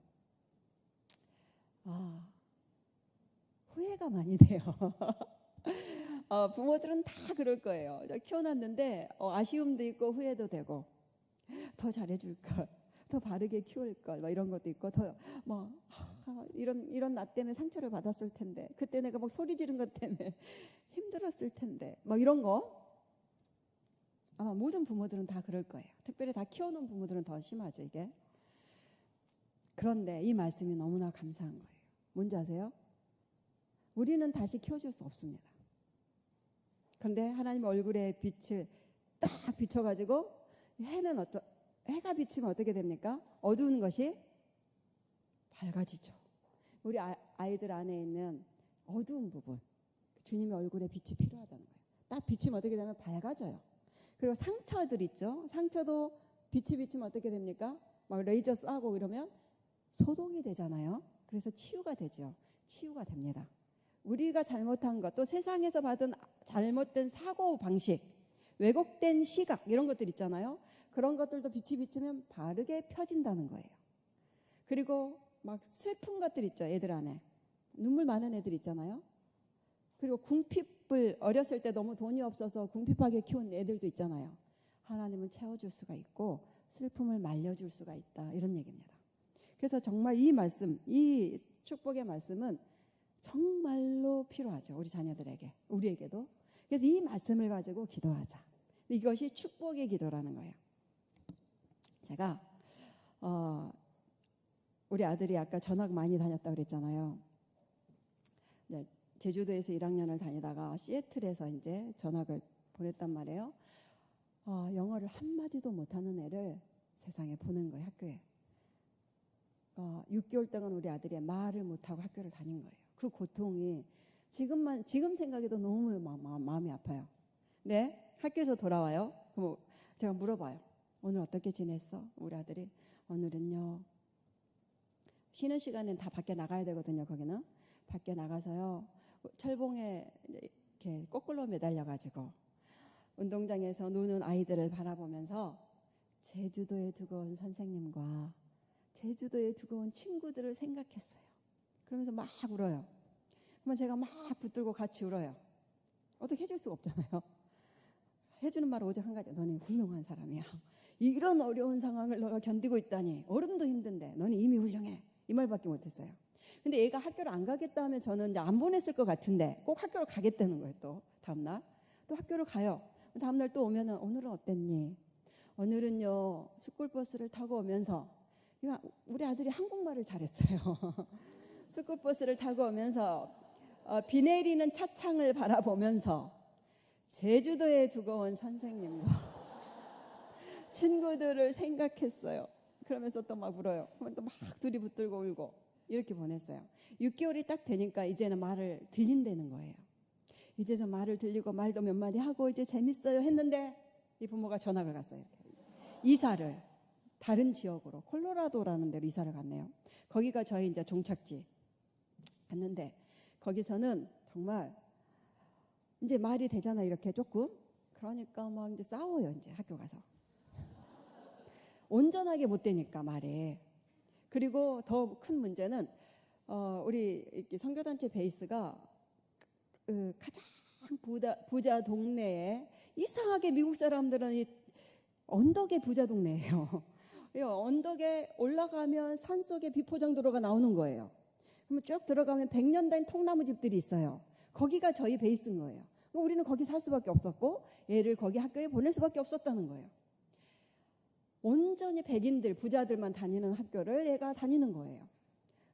후회가 많이 돼요. 부모들은 다 그럴 거예요. 키워놨는데 아쉬움도 있고 후회도 되고 더 잘해줄 걸, 더 바르게 키울 걸, 뭐 이런 것도 있고 더 뭐 이런 나 때문에 상처를 받았을 텐데 그때 내가 막 소리 지른 것 때문에 힘들었을 텐데 뭐 이런 거 아마 모든 부모들은 다 그럴 거예요. 특별히 다 키워놓은 부모들은 더 심하죠 이게. 그런데 이 말씀이 너무나 감사한 거예요. 뭔지 아세요? 우리는 다시 키워줄 수 없습니다. 그런데 하나님 얼굴에 빛을 딱 비춰가지고 해가 비치면 어떻게 됩니까? 어두운 것이 밝아지죠. 우리 아이들 안에 있는 어두운 부분, 주님의 얼굴에 빛이 필요하다는 거예요. 딱 비치면 어떻게 되면 밝아져요. 그리고 상처들 있죠. 상처도 빛이 비치면 어떻게 됩니까? 막 레이저 쏴고 이러면 소독이 되잖아요. 그래서 치유가 되죠. 치유가 됩니다. 우리가 잘못한 것, 또 세상에서 받은 잘못된 사고 방식, 왜곡된 시각 이런 것들 있잖아요. 그런 것들도 빛이 비치면 바르게 펴진다는 거예요. 그리고 막 슬픈 것들 있죠. 애들 안에 눈물 많은 애들 있잖아요. 그리고 궁핍을 어렸을 때 너무 돈이 없어서 궁핍하게 키운 애들도 있잖아요. 하나님은 채워줄 수가 있고 슬픔을 말려줄 수가 있다. 이런 얘기입니다. 그래서 정말 이 말씀, 이 축복의 말씀은 정말로 필요하죠. 우리 자녀들에게, 우리에게도. 그래서 이 말씀을 가지고 기도하자. 이것이 축복의 기도라는 거예요. 제가 우리 아들이 아까 전학 많이 다녔다고 그랬잖아요. 제주도에서 1학년을 다니다가 시애틀에서 이제 전학을 보냈단 말이에요. 영어를 한마디도 못하는 애를 세상에 보낸 거예요, 학교에. 6개월 동안 우리 아들이 말을 못하고 학교를 다닌 거예요. 그 고통이 지금 생각해도 너무 마음이 아파요. 네, 학교에서 돌아와요. 그럼 제가 물어봐요. 오늘 어떻게 지냈어? 우리 아들이 오늘은요. 쉬는 시간엔 다 밖에 나가야 되거든요. 거기는 밖에 나가서요. 철봉에 이렇게 거꾸로 매달려가지고 운동장에서 노는 아이들을 바라보면서 제주도에 두고 온 선생님과 제주도에 두고 온 친구들을 생각했어요. 그러면서 막 울어요. 그러면 제가 막 붙들고 같이 울어요. 어떻게 해줄 수가 없잖아요. 해주는 말은 오직 한 가지. 너는 훌륭한 사람이야. 이런 어려운 상황을 너가 견디고 있다니. 어른도 힘든데 너는 이미 훌륭해. 이 말밖에 못했어요. 근데 얘가 학교를 안 가겠다 하면 저는 이제 안 보냈을 것 같은데 꼭 학교를 가겠다는 거예요. 또 다음날 또 학교를 가요. 다음날 또 오면은 오늘은 어땠니? 오늘은요 스쿨버스를 타고 오면서 우리 아들이 한국말을 잘했어요. 스쿨버스를 타고 오면서 비 내리는 차창을 바라보면서 제주도에 두고 온 선생님과 친구들을 생각했어요. 그러면서 또 막 울어요. 그러면 또 막 둘이 붙들고 울고 이렇게 보냈어요. 6개월이 딱 되니까 이제는 말을 들린다는 거예요. 이제는 말을 들리고 말도 몇 마디 하고 이제 재밌어요 했는데 이 부모가 전학을 갔어요. 이사를 다른 지역으로 콜로라도라는 데로 이사를 갔네요. 거기가 저희 이제 종착지 갔는데 거기서는 정말 이제 말이 되잖아 이렇게 조금. 그러니까 막 이제 싸워요. 이제 학교 가서 온전하게 못 되니까 말에. 그리고 더 큰 문제는 우리 선교단체 베이스가 가장 부자 동네에, 이상하게 미국 사람들은 이 언덕의 부자 동네예요. 언덕에 올라가면 산속에 비포장도로가 나오는 거예요. 그러면 쭉 들어가면 100년 된 통나무 집들이 있어요. 거기가 저희 베이스인 거예요. 우리는 거기 살 수밖에 없었고 얘를 거기 학교에 보낼 수밖에 없었다는 거예요. 온전히 백인들, 부자들만 다니는 학교를 얘가 다니는 거예요.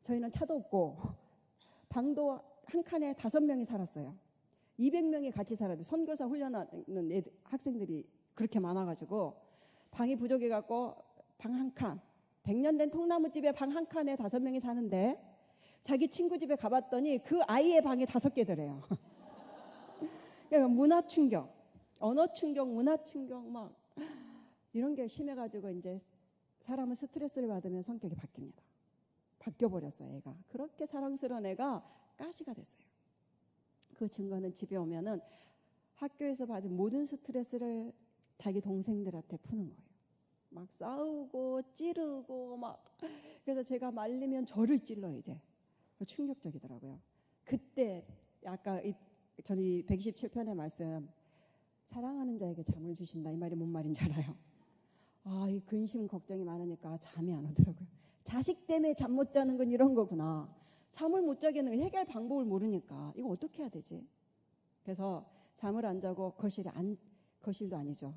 저희는 차도 없고 방도 한 칸에 5명이 살았어요. 200명이 같이 살아요. 선교사 훈련하는 학생들이 그렇게 많아가지고 방이 부족해갖고 방 한 칸, 100년 된 통나무집에 방 한 칸에 5명이 사는데 자기 친구 집에 가봤더니 그 아이의 방이 5개더래요. 그러니까 문화 충격, 언어 충격, 문화 충격 막 이런 게 심해가지고 이제 사람은 스트레스를 받으면 성격이 바뀝니다. 바뀌어버렸어요. 애가 그렇게 사랑스러운 애가 가시가 됐어요. 그 증거는 집에 오면은 학교에서 받은 모든 스트레스를 자기 동생들한테 푸는 거예요. 막 싸우고 찌르고 막. 그래서 제가 말리면 저를 찔러요. 이제 충격적이더라고요. 그때 아까 저희 127편의 말씀, 사랑하는 자에게 잠을 주신다, 이 말이 뭔 말인지 알아요? 이 근심 걱정이 많으니까 잠이 안 오더라고요. 자식 때문에 잠 못 자는 건 이런 거구나. 잠을 못 자게 하는 해결 방법을 모르니까 이거 어떻게 해야 되지? 그래서 잠을 안 자고 거실도 아니죠.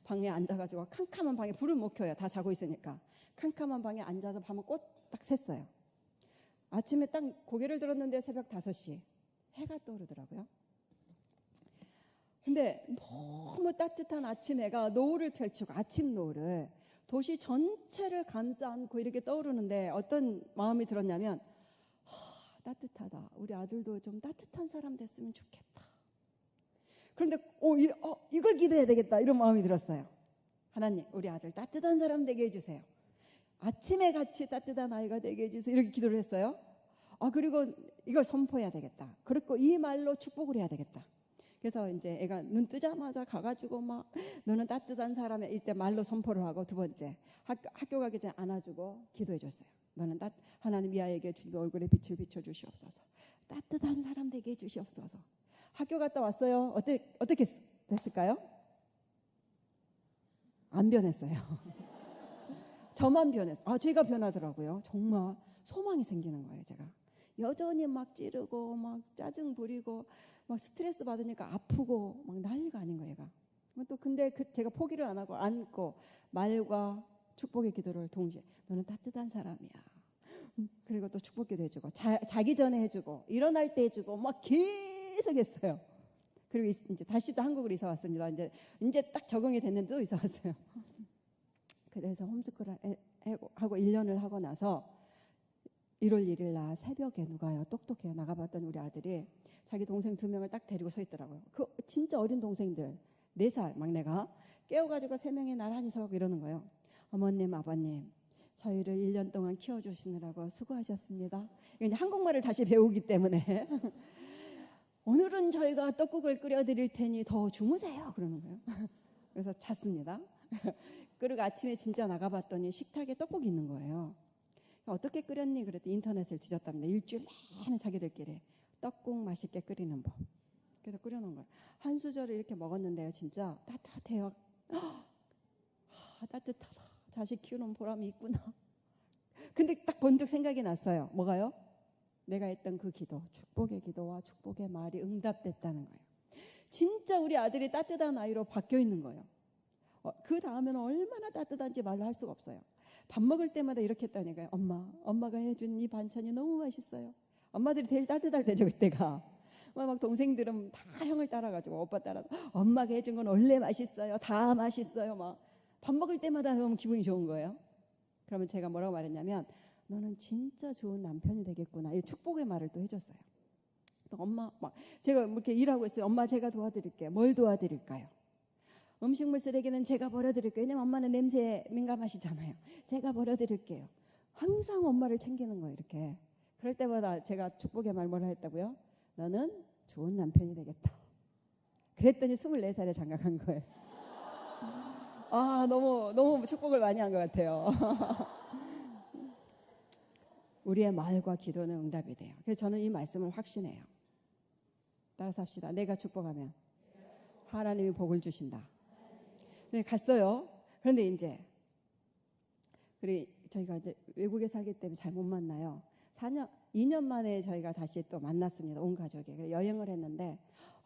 방에 앉아가지고 캄캄한 방에 불을 못 켜요. 다 자고 있으니까. 캄캄한 방에 앉아서 밤을 꼬딱 샜어요. 아침에 딱 고개를 들었는데 새벽 5시 해가 떠오르더라고요. 근데 너무 따뜻한 아침 해가 노을을 펼치고, 아침 노을을 도시 전체를 감싸 안고 이렇게 떠오르는데 어떤 마음이 들었냐면 따뜻하다. 우리 아들도 좀 따뜻한 사람 됐으면 좋겠다. 그런데 이걸 기도해야 되겠다, 이런 마음이 들었어요. 하나님, 우리 아들 따뜻한 사람 되게 해주세요. 아침에 같이 따뜻한 아이가 되게 해주세요. 이렇게 기도를 했어요. 그리고 이걸 선포해야 되겠다. 그리고 이 말로 축복을 해야 되겠다. 그래서 이제 애가 눈 뜨자마자 가가지고 막 너는 따뜻한 사람이야, 이때 말로 선포를 하고, 두 번째 학교 가기 전에 안아주고 기도해 줬어요. 너는 하나님 이 아이에게 주님 얼굴에 빛을 비춰주시옵소서. 따뜻한 사람 되게 해주시옵소서. 학교 갔다 왔어요. 어떻게 됐을까요? 안 변했어요. 저만 변했어요. 제가 변하더라고요. 정말 소망이 생기는 거예요. 제가 여전히 막 찌르고 막 짜증 부리고 막 스트레스 받으니까 아프고 막 난리가 아닌 거예요. 얘가. 또 근데 제가 포기를 안 하고 안고 말과 축복의 기도를 동시에, 너는 따뜻한 사람이야. 그리고 또 축복기도 해주고, 자기 전에 해주고, 일어날 때 해주고, 막 계속 했어요. 그리고 이제 다시 또 한국으로 이사 왔습니다. 이제 딱 적응이 됐는데 또 이사 왔어요. 그래서 홈스쿨 하고 1년을 하고 나서 1월 1일 날 새벽에 누가요, 똑똑해요, 나가봤더니 우리 아들이 자기 동생 2명을 딱 데리고 서 있더라고요. 그 진짜 어린 동생들, 4살 막내가 깨워가지고 3명이 나란히 서고 이러는 거예요. 어머님, 아버님, 저희를 1년 동안 키워주시느라고 수고하셨습니다. 이제 한국말을 다시 배우기 때문에 오늘은 저희가 떡국을 끓여드릴 테니 더 주무세요, 그러는 거예요. 그래서 잤습니다. 그리고 아침에 진짜 나가봤더니 식탁에 떡국이 있는 거예요. 어떻게 끓였니? 그랬더니 인터넷을 뒤졌답니다. 일주일 내내 자기들끼리 떡국 맛있게 끓이는 법. 그래서 끓여놓은 거예요. 한 수저를 이렇게 먹었는데요, 진짜 따뜻해요. 따뜻하다. 자식 키우는 보람이 있구나. 근데 딱 번뜩 생각이 났어요. 뭐가요? 내가 했던 그 기도, 축복의 기도와 축복의 말이 응답됐다는 거예요. 진짜 우리 아들이 따뜻한 아이로 바뀌어 있는 거예요. 그 다음에는 얼마나 따뜻한지 말로 할 수가 없어요. 밥 먹을 때마다 이렇게 했다니까요. 엄마가 해준 이 반찬이 너무 맛있어요. 엄마들이 제일 따뜻할 때죠, 그때가. 막 동생들은 다 형을 따라가지고 오빠 따라, 엄마가 해준 건 원래 맛있어요, 다 맛있어요. 막 밥 먹을 때마다 너무 기분이 좋은 거예요. 그러면 제가 뭐라고 말했냐면, 너는 진짜 좋은 남편이 되겠구나, 이 축복의 말을 또 해줬어요. 또 엄마, 막 제가 이렇게 일하고 있어요. 엄마, 제가 도와드릴게요. 뭘 도와드릴까요? 음식물 쓰레기는 제가 버려드릴게요. 왜냐면 엄마는 냄새에 민감하시잖아요. 제가 버려드릴게요. 항상 엄마를 챙기는 거예요, 이렇게. 그럴 때마다 제가 축복의 말 뭐라 했다고요? 너는 좋은 남편이 되겠다. 그랬더니 24살에 장가간 거예요. 너무 축복을 많이 한 것 같아요. 우리의 말과 기도는 응답이 돼요. 그래서 저는 이 말씀을 확신해요. 따라서 합시다. 내가 축복하면 하나님이 복을 주신다. 네, 갔어요. 그런데 이제 저희가 이제 외국에 살기 때문에 잘 못 만나요. 2년 만에 저희가 다시 또 만났습니다. 온 가족이. 여행을 했는데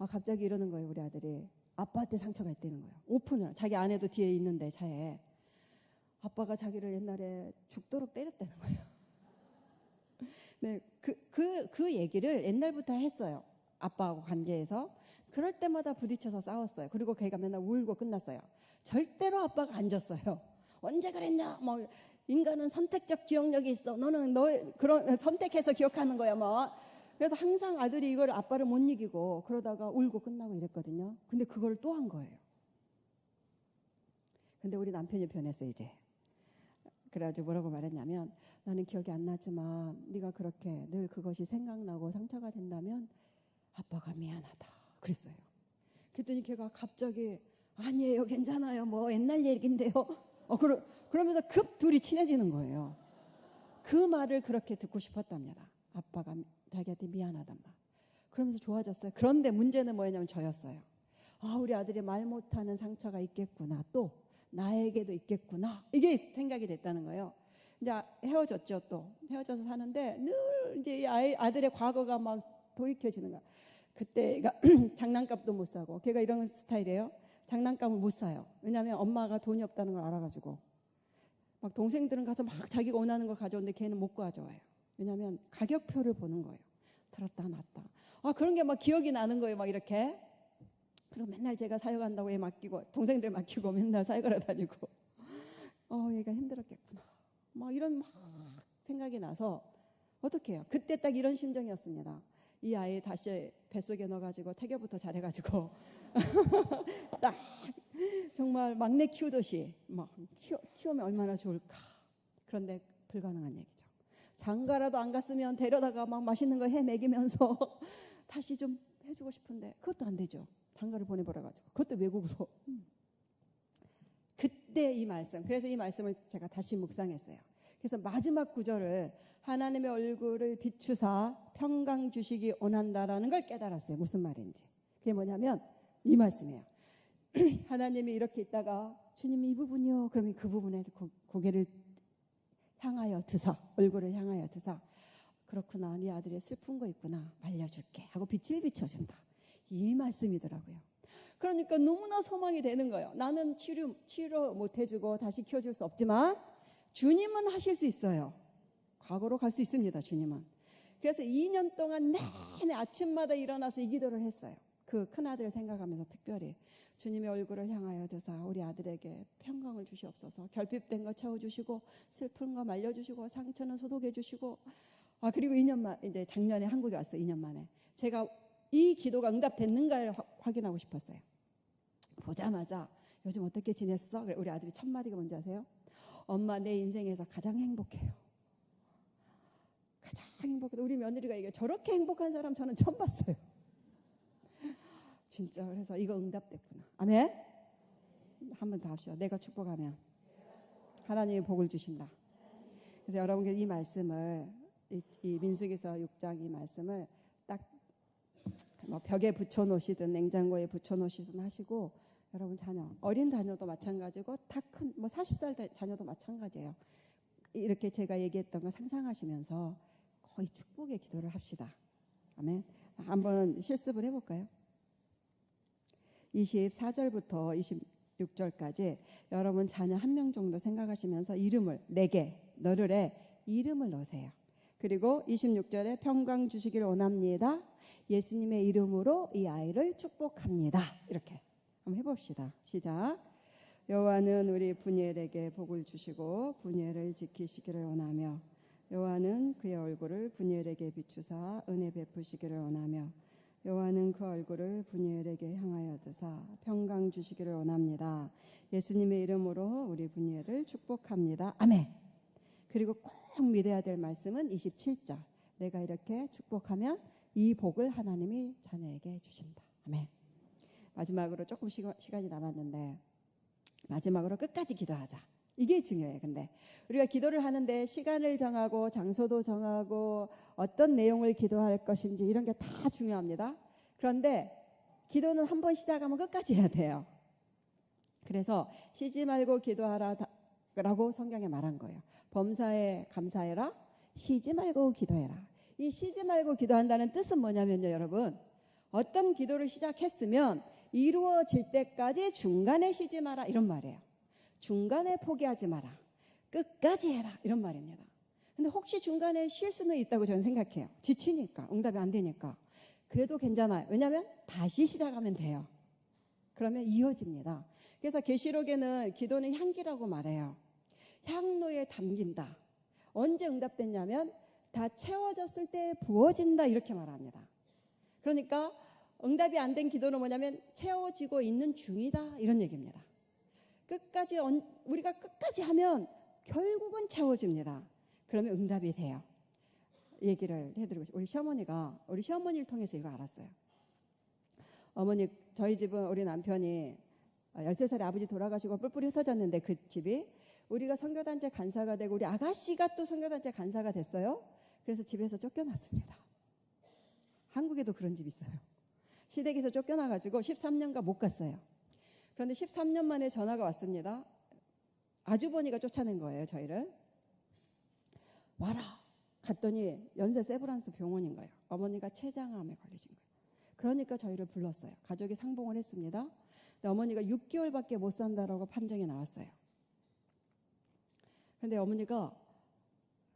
갑자기 이러는 거예요. 우리 아들이 아빠한테 상처가 있다는 거예요. 오픈을 자기 아내도 뒤에 있는데 차에 아빠가 자기를 옛날에 죽도록 때렸다는 거예요. 네, 그 얘기를 옛날부터 했어요. 아빠하고 관계에서. 그럴 때마다 부딪혀서 싸웠어요. 그리고 걔가 맨날 울고 끝났어요. 절대로 아빠가 안 졌어요. 언제 그랬냐? 뭐 인간은 선택적 기억력이 있어. 너는 그런 선택해서 기억하는 거야. 뭐. 그래서 항상 아들이 이걸 아빠를 못 이기고 그러다가 울고 끝나고 이랬거든요. 근데 그걸 또 한 거예요. 근데 우리 남편이 변했어요 이제. 그래가지고 뭐라고 말했냐면 나는 기억이 안 나지만 네가 그렇게 늘 그것이 생각나고 상처가 된다면 아빠가 미안하다 그랬어요. 그랬더니 걔가 갑자기 아니에요 괜찮아요 뭐 옛날 얘기인데요. 그러면서 급 둘이 친해지는 거예요. 그 말을 그렇게 듣고 싶었답니다. 아빠가 자기한테 미안하단 말. 그러면서 좋아졌어요. 그런데 문제는 뭐였냐면 저였어요. 우리 아들이 말 못하는 상처가 있겠구나. 또 나에게도 있겠구나. 이게 생각이 됐다는 거예요. 이제 헤어졌죠. 또 헤어져서 사는데 늘 이제 아들의 과거가 막 돌이켜지는 거야. 그때가 장난감도 못 사고 걔가 이런 스타일이에요. 장난감을 못 사요. 왜냐하면 엄마가 돈이 없다는 걸 알아가지고 막 동생들은 가서 막 자기가 원하는 거 가져오는데 걔는 못 가져와요. 왜냐하면 가격표를 보는 거예요. 들었다 놨다. 그런 게 막 기억이 나는 거예요. 막 이렇게. 그리고 맨날 제가 사역한다고 얘 맡기고 동생들 맡기고 맨날 사역하러 다니고 얘가 힘들었겠구나. 막 이런 생각이 나서 어떻게 해요? 그때 딱 이런 심정이었습니다. 이 아이 다시 뱃속에 넣어가지고 태교부터 잘해가지고 딱 정말 막내 키우듯이 막 키우면 얼마나 좋을까. 그런데 불가능한 얘기죠. 장가라도 안 갔으면 데려다가 막 맛있는 거 해 먹이면서 다시 좀 해주고 싶은데 그것도 안 되죠. 장가를 보내보라 가지고 그것도 외국으로. 그때 이 말씀, 그래서 이 말씀을 제가 다시 묵상했어요. 그래서 마지막 구절을 하나님의 얼굴을 비추사 평강 주시기 원한다라는 걸 깨달았어요. 무슨 말인지. 그게 뭐냐면 이 말씀이에요. 하나님이 이렇게 있다가 주님 이 부분이요. 그러면 그 부분에 고개를 향하여 드사, 얼굴을 향하여 드사, 그렇구나 네 아들이 슬픈 거 있구나 말려줄게 하고 빛을 비춰준다. 이 말씀이더라고요. 그러니까 너무나 소망이 되는 거예요. 나는 치료 못 해주고 다시 키워줄 수 없지만 주님은 하실 수 있어요. 과거로 갈 수 있습니다. 주님은. 그래서 2년 동안 내내 아침마다 일어나서 이 기도를 했어요. 그 큰아들을 생각하면서 특별히 주님의 얼굴을 향하여 드사 우리 아들에게 평강을 주시옵소서. 결핍된 거 채워주시고 슬픈 거 말려주시고 상처는 소독해 주시고. 그리고 2년 만 이제 작년에 한국에 왔어요. 2년 만에 제가 이 기도가 응답됐는가를 확인하고 싶었어요. 보자마자 요즘 어떻게 지냈어? 우리 아들이 첫 마디가 뭔지 아세요? 엄마 내 인생에서 가장 행복해요. 가장 행복해. 우리 며느리가 이게 저렇게 행복한 사람 저는 처음 봤어요. 진짜. 그래서 이거 응답됐구나. 아멘. 한 번 더 합시다. 내가 축복하면 하나님이 복을 주신다. 그래서 여러분께 이 말씀을 이 민수기서 6장 이 말씀을 딱 뭐 벽에 붙여놓으시든 냉장고에 붙여놓으시든 하시고, 여러분 자녀, 어린 자녀도 마찬가지고 다 큰 뭐 40살 자녀도 마찬가지예요. 이렇게 제가 얘기했던 거 상상하시면서 거의 축복의 기도를 합시다. 아멘. 한번 실습을 해볼까요? 24절부터 26절까지 여러분 자녀 한 명 정도 생각하시면서 이름을 내게 너를에 이름을 넣으세요. 그리고 26절에 평강 주시기를 원합니다. 예수님의 이름으로 이 아이를 축복합니다. 이렇게 한번 해봅시다. 시작. 여호와는 우리 분이엘에게 복을 주시고 분이엘을 지키시기를 원하며 여호와는 그의 얼굴을 분이엘에게 비추사 은혜 베푸시기를 원하며 여호와는 그 얼굴을 분이엘에게 향하여 드사 평강 주시기를 원합니다. 예수님의 이름으로 우리 분이엘을 축복합니다. 아멘. 그리고 꼭 믿어야 될 말씀은 27절. 내가 이렇게 축복하면 이 복을 하나님이 자녀에게 주신다. 아멘. 마지막으로 조금 시간이 남았는데 마지막으로 끝까지 기도하자. 이게 중요해요. 근데 우리가 기도를 하는데 시간을 정하고 장소도 정하고 어떤 내용을 기도할 것인지 이런 게 다 중요합니다. 그런데 기도는 한 번 시작하면 끝까지 해야 돼요. 그래서 쉬지 말고 기도하라라고 성경에 말한 거예요. 범사에 감사해라, 쉬지 말고 기도해라. 이 쉬지 말고 기도한다는 뜻은 뭐냐면요, 여러분. 어떤 기도를 시작했으면 이루어질 때까지 중간에 쉬지 마라, 이런 말이에요. 중간에 포기하지 마라, 끝까지 해라, 이런 말입니다. 근데 혹시 중간에 쉴 수는 있다고 저는 생각해요. 지치니까, 응답이 안 되니까. 그래도 괜찮아요. 왜냐하면 다시 시작하면 돼요. 그러면 이어집니다. 그래서 계시록에는 기도는 향기라고 말해요. 향로에 담긴다. 언제 응답됐냐면 다 채워졌을 때 부어진다, 이렇게 말합니다. 그러니까 응답이 안 된 기도는 뭐냐면 채워지고 있는 중이다, 이런 얘기입니다. 우리가 끝까지 하면 결국은 채워집니다. 그러면 응답이 돼요. 얘기를 해드리고 싶어요. 우리 시어머니를 통해서 이거 알았어요. 어머니, 저희 집은 우리 남편이 13살에 아버지 돌아가시고 뿔뿔이 흩어졌는데 그 집이 우리가 선교단체 간사가 되고 우리 아가씨가 또 선교단체 간사가 됐어요. 그래서 집에서 쫓겨났습니다. 한국에도 그런 집 있어요. 시댁에서 쫓겨나가지고 13년간 못 갔어요. 그런데 13년 만에 전화가 왔습니다. 아주버니가 쫓아낸 거예요, 저희를. 와라. 갔더니 연세 세브란스 병원인 거예요. 어머니가 췌장암에 걸리신 거예요. 그러니까 저희를 불렀어요. 가족이 상봉을 했습니다. 근데 어머니가 6개월밖에 못 산다라고 판정이 나왔어요. 근데 어머니가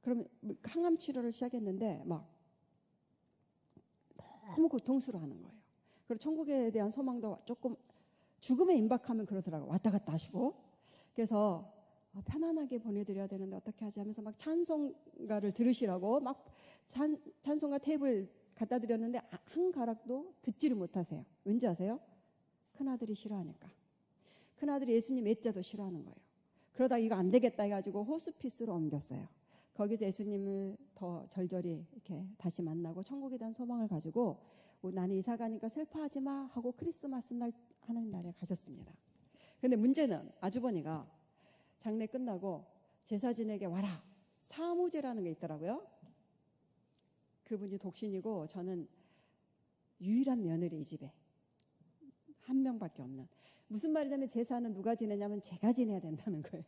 그러면 항암 치료를 시작했는데 막 너무 고통스러워하는 거예요. 그리고 천국에 대한 소망도 조금 죽음에 임박하면 그러더라고요. 왔다 갔다 하시고. 그래서 편안하게 보내드려야 되는데 어떻게 하지 하면서 막 찬송가를 들으시라고 막 찬송가 테이블 갖다 드렸는데 한 가락도 듣지를 못하세요. 왠지 아세요? 큰아들이 싫어하니까. 큰아들이 예수님 애자도 싫어하는 거예요. 그러다 이거 안 되겠다 해가지고 호스피스로 옮겼어요. 거기서 예수님을 더 절절히 이렇게 다시 만나고 천국에 대한 소망을 가지고 나는 이사 가니까 슬퍼하지 마 하고 크리스마스 날 하나님 나라에 가셨습니다. 근데 문제는 아주버니가 장례 끝나고 제사진에게 와라, 사무제라는 게 있더라고요. 그분이 독신이고 저는 유일한 며느리, 이 집에 한 명밖에 없는. 무슨 말이냐면 제사는 누가 지내냐면 제가 지내야 된다는 거예요.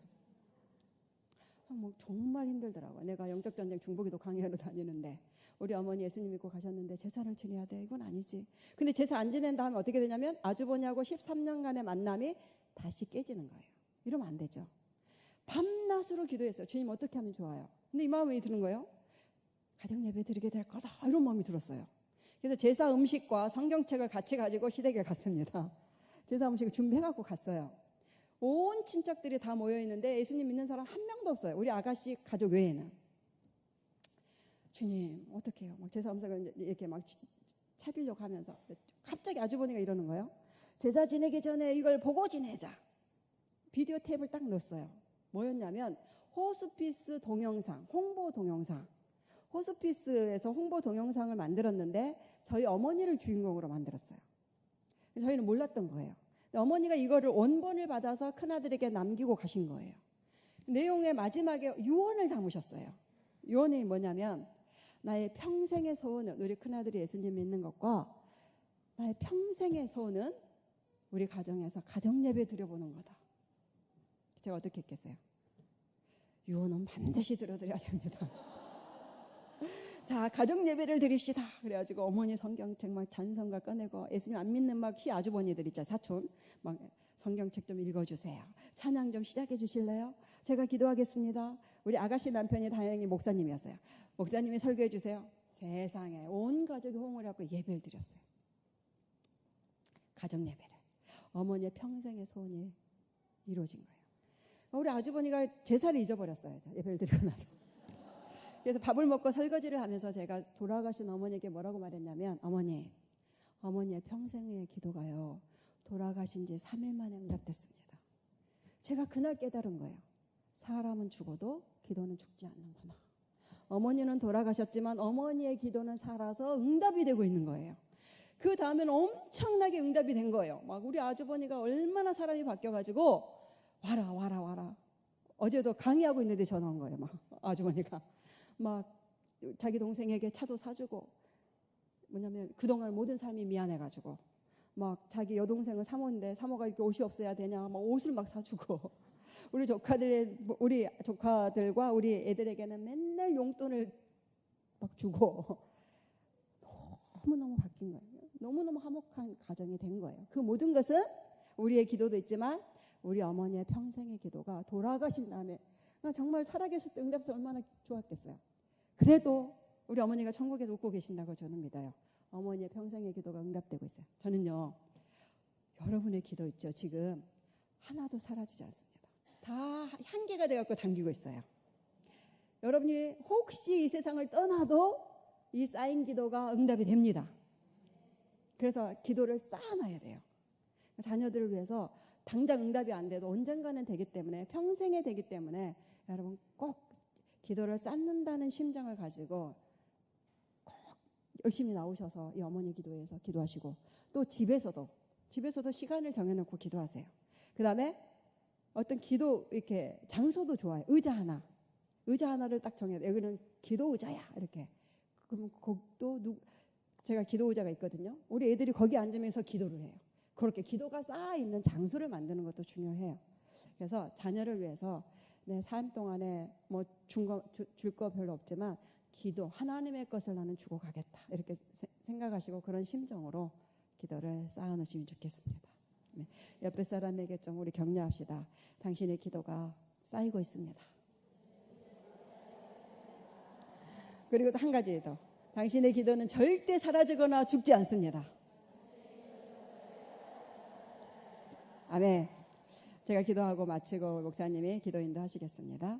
뭐 정말 힘들더라고요. 내가 영적전쟁 중보기도 강의하러 다니는데 우리 어머니 예수님 믿고 가셨는데 제사를 지내야 돼? 이건 아니지. 근데 제사 안 지낸다 하면 어떻게 되냐면 아주버니하고 13년간의 만남이 다시 깨지는 거예요. 이러면 안 되죠. 밤낮으로 기도했어요. 주님 어떻게 하면 좋아요? 근데 이 마음이 드는 거예요. 가정 예배 드리게 될 거다, 이런 마음이 들었어요. 그래서 제사 음식과 성경책을 같이 가지고 시댁에 갔습니다. 제사 음식을 준비해갖고 갔어요. 온 친척들이 다 모여있는데 예수님 믿는 사람 한 명도 없어요. 우리 아가씨 가족 외에는. 주님 어떻게 해요? 막 제사 음식을 이렇게 막 차리려고 하면서 갑자기 아주버니가 이러는 거예요. 제사 지내기 전에 이걸 보고 지내자. 비디오 테이프를 딱 넣었어요. 뭐였냐면 호스피스 동영상, 홍보 동영상. 호스피스에서 홍보 동영상을 만들었는데 저희 어머니를 주인공으로 만들었어요. 저희는 몰랐던 거예요. 어머니가 이거를 원본을 받아서 큰아들에게 남기고 가신 거예요. 내용의 마지막에 유언을 담으셨어요. 유언이 뭐냐면 나의 평생의 소원은 우리 큰아들이 예수님 믿는 것과 나의 평생의 소원은 우리 가정에서 가정예배 드려보는 거다. 제가 어떻게 했겠어요? 유언은 반드시 들어드려야 됩니다. 자, 가정예배를 드립시다. 그래가지고 어머니 성경책 막 찬송가 꺼내고 예수님 안 믿는 막 아주버니들 있잖아요. 사촌 막 성경책 좀 읽어주세요. 찬양 좀 시작해 주실래요? 제가 기도하겠습니다. 우리 아가씨 남편이 다행히 목사님이었어요. 목사님이 설교해 주세요. 세상에 온 가족이 호응을 하고 예배를 드렸어요. 가정예배를. 어머니의 평생의 소원이 이루어진 거예요. 우리 아주버니가 제사를 잊어버렸어요. 예배를 드리고 나서. 그래서 밥을 먹고 설거지를 하면서 제가 돌아가신 어머니에게 뭐라고 말했냐면 어머니의 평생의 기도가요. 돌아가신 지 3일 만에 응답됐습니다. 제가 그날 깨달은 거예요. 사람은 죽어도 기도는 죽지 않는구나. 어머니는 돌아가셨지만 어머니의 기도는 살아서 응답이 되고 있는 거예요. 그 다음에는 엄청나게 응답이 된 거예요. 막 우리 아주버니가 얼마나 사람이 바뀌어가지고 와라. 어제도 강의하고 있는데 전화 온 거예요. 막 아주머니가 막 자기 동생에게 차도 사주고 뭐냐면 그동안 모든 삶이 미안해가지고 막 자기 여동생은 사모인데 사모가 이렇게 옷이 없어야 되냐 막 옷을 막 사주고 우리 조카들과 우리 애들에게는 맨날 용돈을 막 주고 너무너무 바뀐 거예요. 너무너무 화목한 가정이 된 거예요. 그 모든 것은 우리의 기도도 있지만 우리 어머니의 평생의 기도가 돌아가신 다음에 정말 살아계실 때 응답해서 얼마나 좋았겠어요. 그래도 우리 어머니가 천국에서 웃고 계신다고 저는 믿어요. 어머니의 평생의 기도가 응답되고 있어요. 저는요, 여러분의 기도 있죠. 지금 하나도 사라지지 않습니다. 다 한계가 돼갖고 당기고 있어요. 여러분이 혹시 이 세상을 떠나도 이 쌓인 기도가 응답이 됩니다. 그래서 기도를 쌓아놔야 돼요. 자녀들을 위해서 당장 응답이 안 돼도 언젠가는 되기 때문에 평생에 되기 때문에 여러분 꼭 기도를 쌓는다는 심정을 가지고 꼭 열심히 나오셔서 이 어머니 기도회에서 기도하시고 또 집에서도 시간을 정해놓고 기도하세요. 그 다음에 어떤 기도 이렇게 장소도 좋아요. 의자 하나를 딱 정해요. 여기는 기도 의자야 이렇게. 그럼 거기도 제가 기도 의자가 있거든요. 우리 애들이 거기 앉으면서 기도를 해요. 그렇게 기도가 쌓아 있는 장소를 만드는 것도 중요해요. 그래서 자녀를 위해서 내 삶 동안에 뭐 줄 거 별로 없지만 기도 하나님의 것을 나는 주고 가겠다 이렇게 생각하시고 그런 심정으로 기도를 쌓아 놓으시면 좋겠습니다. 네. 옆에 사람에게 좀 우리 격려합시다. 당신의 기도가 쌓이고 있습니다. 그리고 또 한 가지 더, 당신의 기도는 절대 사라지거나 죽지 않습니다. 아멘. 제가 기도하고 마치고 목사님이 기도 인도하시겠습니다.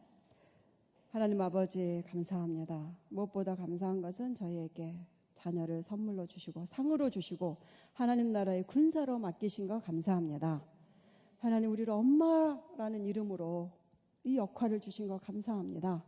하나님 아버지 감사합니다. 무엇보다 감사한 것은 저희에게 자녀를 선물로 주시고 상으로 주시고 하나님 나라의 군사로 맡기신 거 감사합니다. 하나님 우리를 엄마라는 이름으로 이 역할을 주신 거 감사합니다.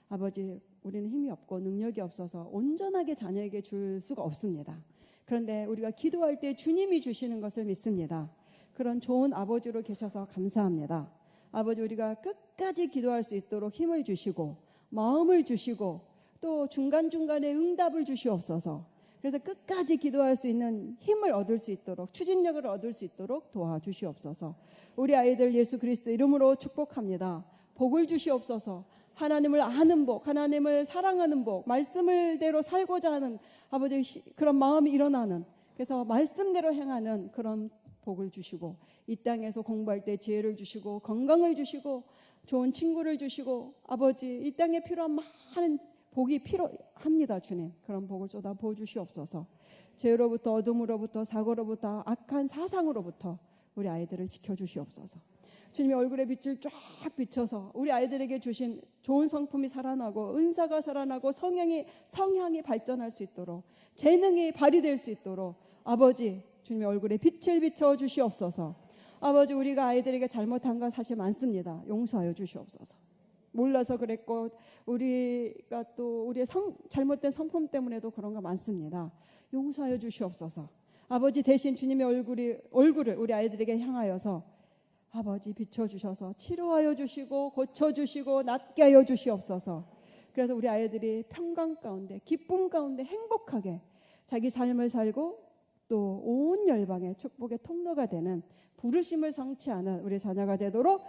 아버지 우리는 힘이 없고 능력이 없어서 온전하게 자녀에게 줄 수가 없습니다. 그런데 우리가 기도할 때 주님이 주시는 것을 믿습니다. 그런 좋은 아버지로 계셔서 감사합니다. 아버지 우리가 끝까지 기도할 수 있도록 힘을 주시고 마음을 주시고 또 중간중간에 응답을 주시옵소서. 그래서 끝까지 기도할 수 있는 힘을 얻을 수 있도록 추진력을 얻을 수 있도록 도와주시옵소서. 우리 아이들 예수 그리스도 이름으로 축복합니다. 복을 주시옵소서. 하나님을 아는 복, 하나님을 사랑하는 복, 말씀을대로 살고자 하는 아버지 그런 마음이 일어나는, 그래서 말씀대로 행하는 그런 복을 주시고 이 땅에서 공부할 때 지혜를 주시고 건강을 주시고 좋은 친구를 주시고 아버지 이 땅에 필요한 많은 복이 필요합니다. 주님 그런 복을 쏟아 부어주시옵소서. 죄로부터 어둠으로부터 사고로부터 악한 사상으로부터 우리 아이들을 지켜주시옵소서. 주님의 얼굴에 빛을 쫙 비춰서 우리 아이들에게 주신 좋은 성품이 살아나고 은사가 살아나고 성향이 발전할 수 있도록 재능이 발휘될 수 있도록 아버지 주님의 얼굴에 빛을 비춰 주시옵소서. 아버지 우리가 아이들에게 잘못한 건 사실 많습니다. 용서하여 주시옵소서. 몰라서 그랬고 우리가 또 우리의 잘못된 성품 때문에도 그런 거 많습니다. 용서하여 주시옵소서. 아버지 대신 주님의 얼굴을 우리 아이들에게 향하여서 아버지 비춰주셔서 치료하여 주시고 고쳐주시고 낫게 하여 주시옵소서. 그래서 우리 아이들이 평강 가운데 기쁨 가운데 행복하게 자기 삶을 살고 또 온 열방의 축복의 통로가 되는 부르심을 성취하는 우리 자녀가 되도록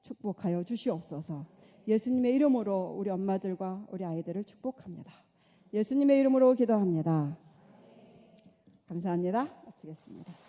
축복하여 주시옵소서. 예수님의 이름으로 우리 엄마들과 우리 아이들을 축복합니다. 예수님의 이름으로 기도합니다. 감사합니다. 마치겠습니다.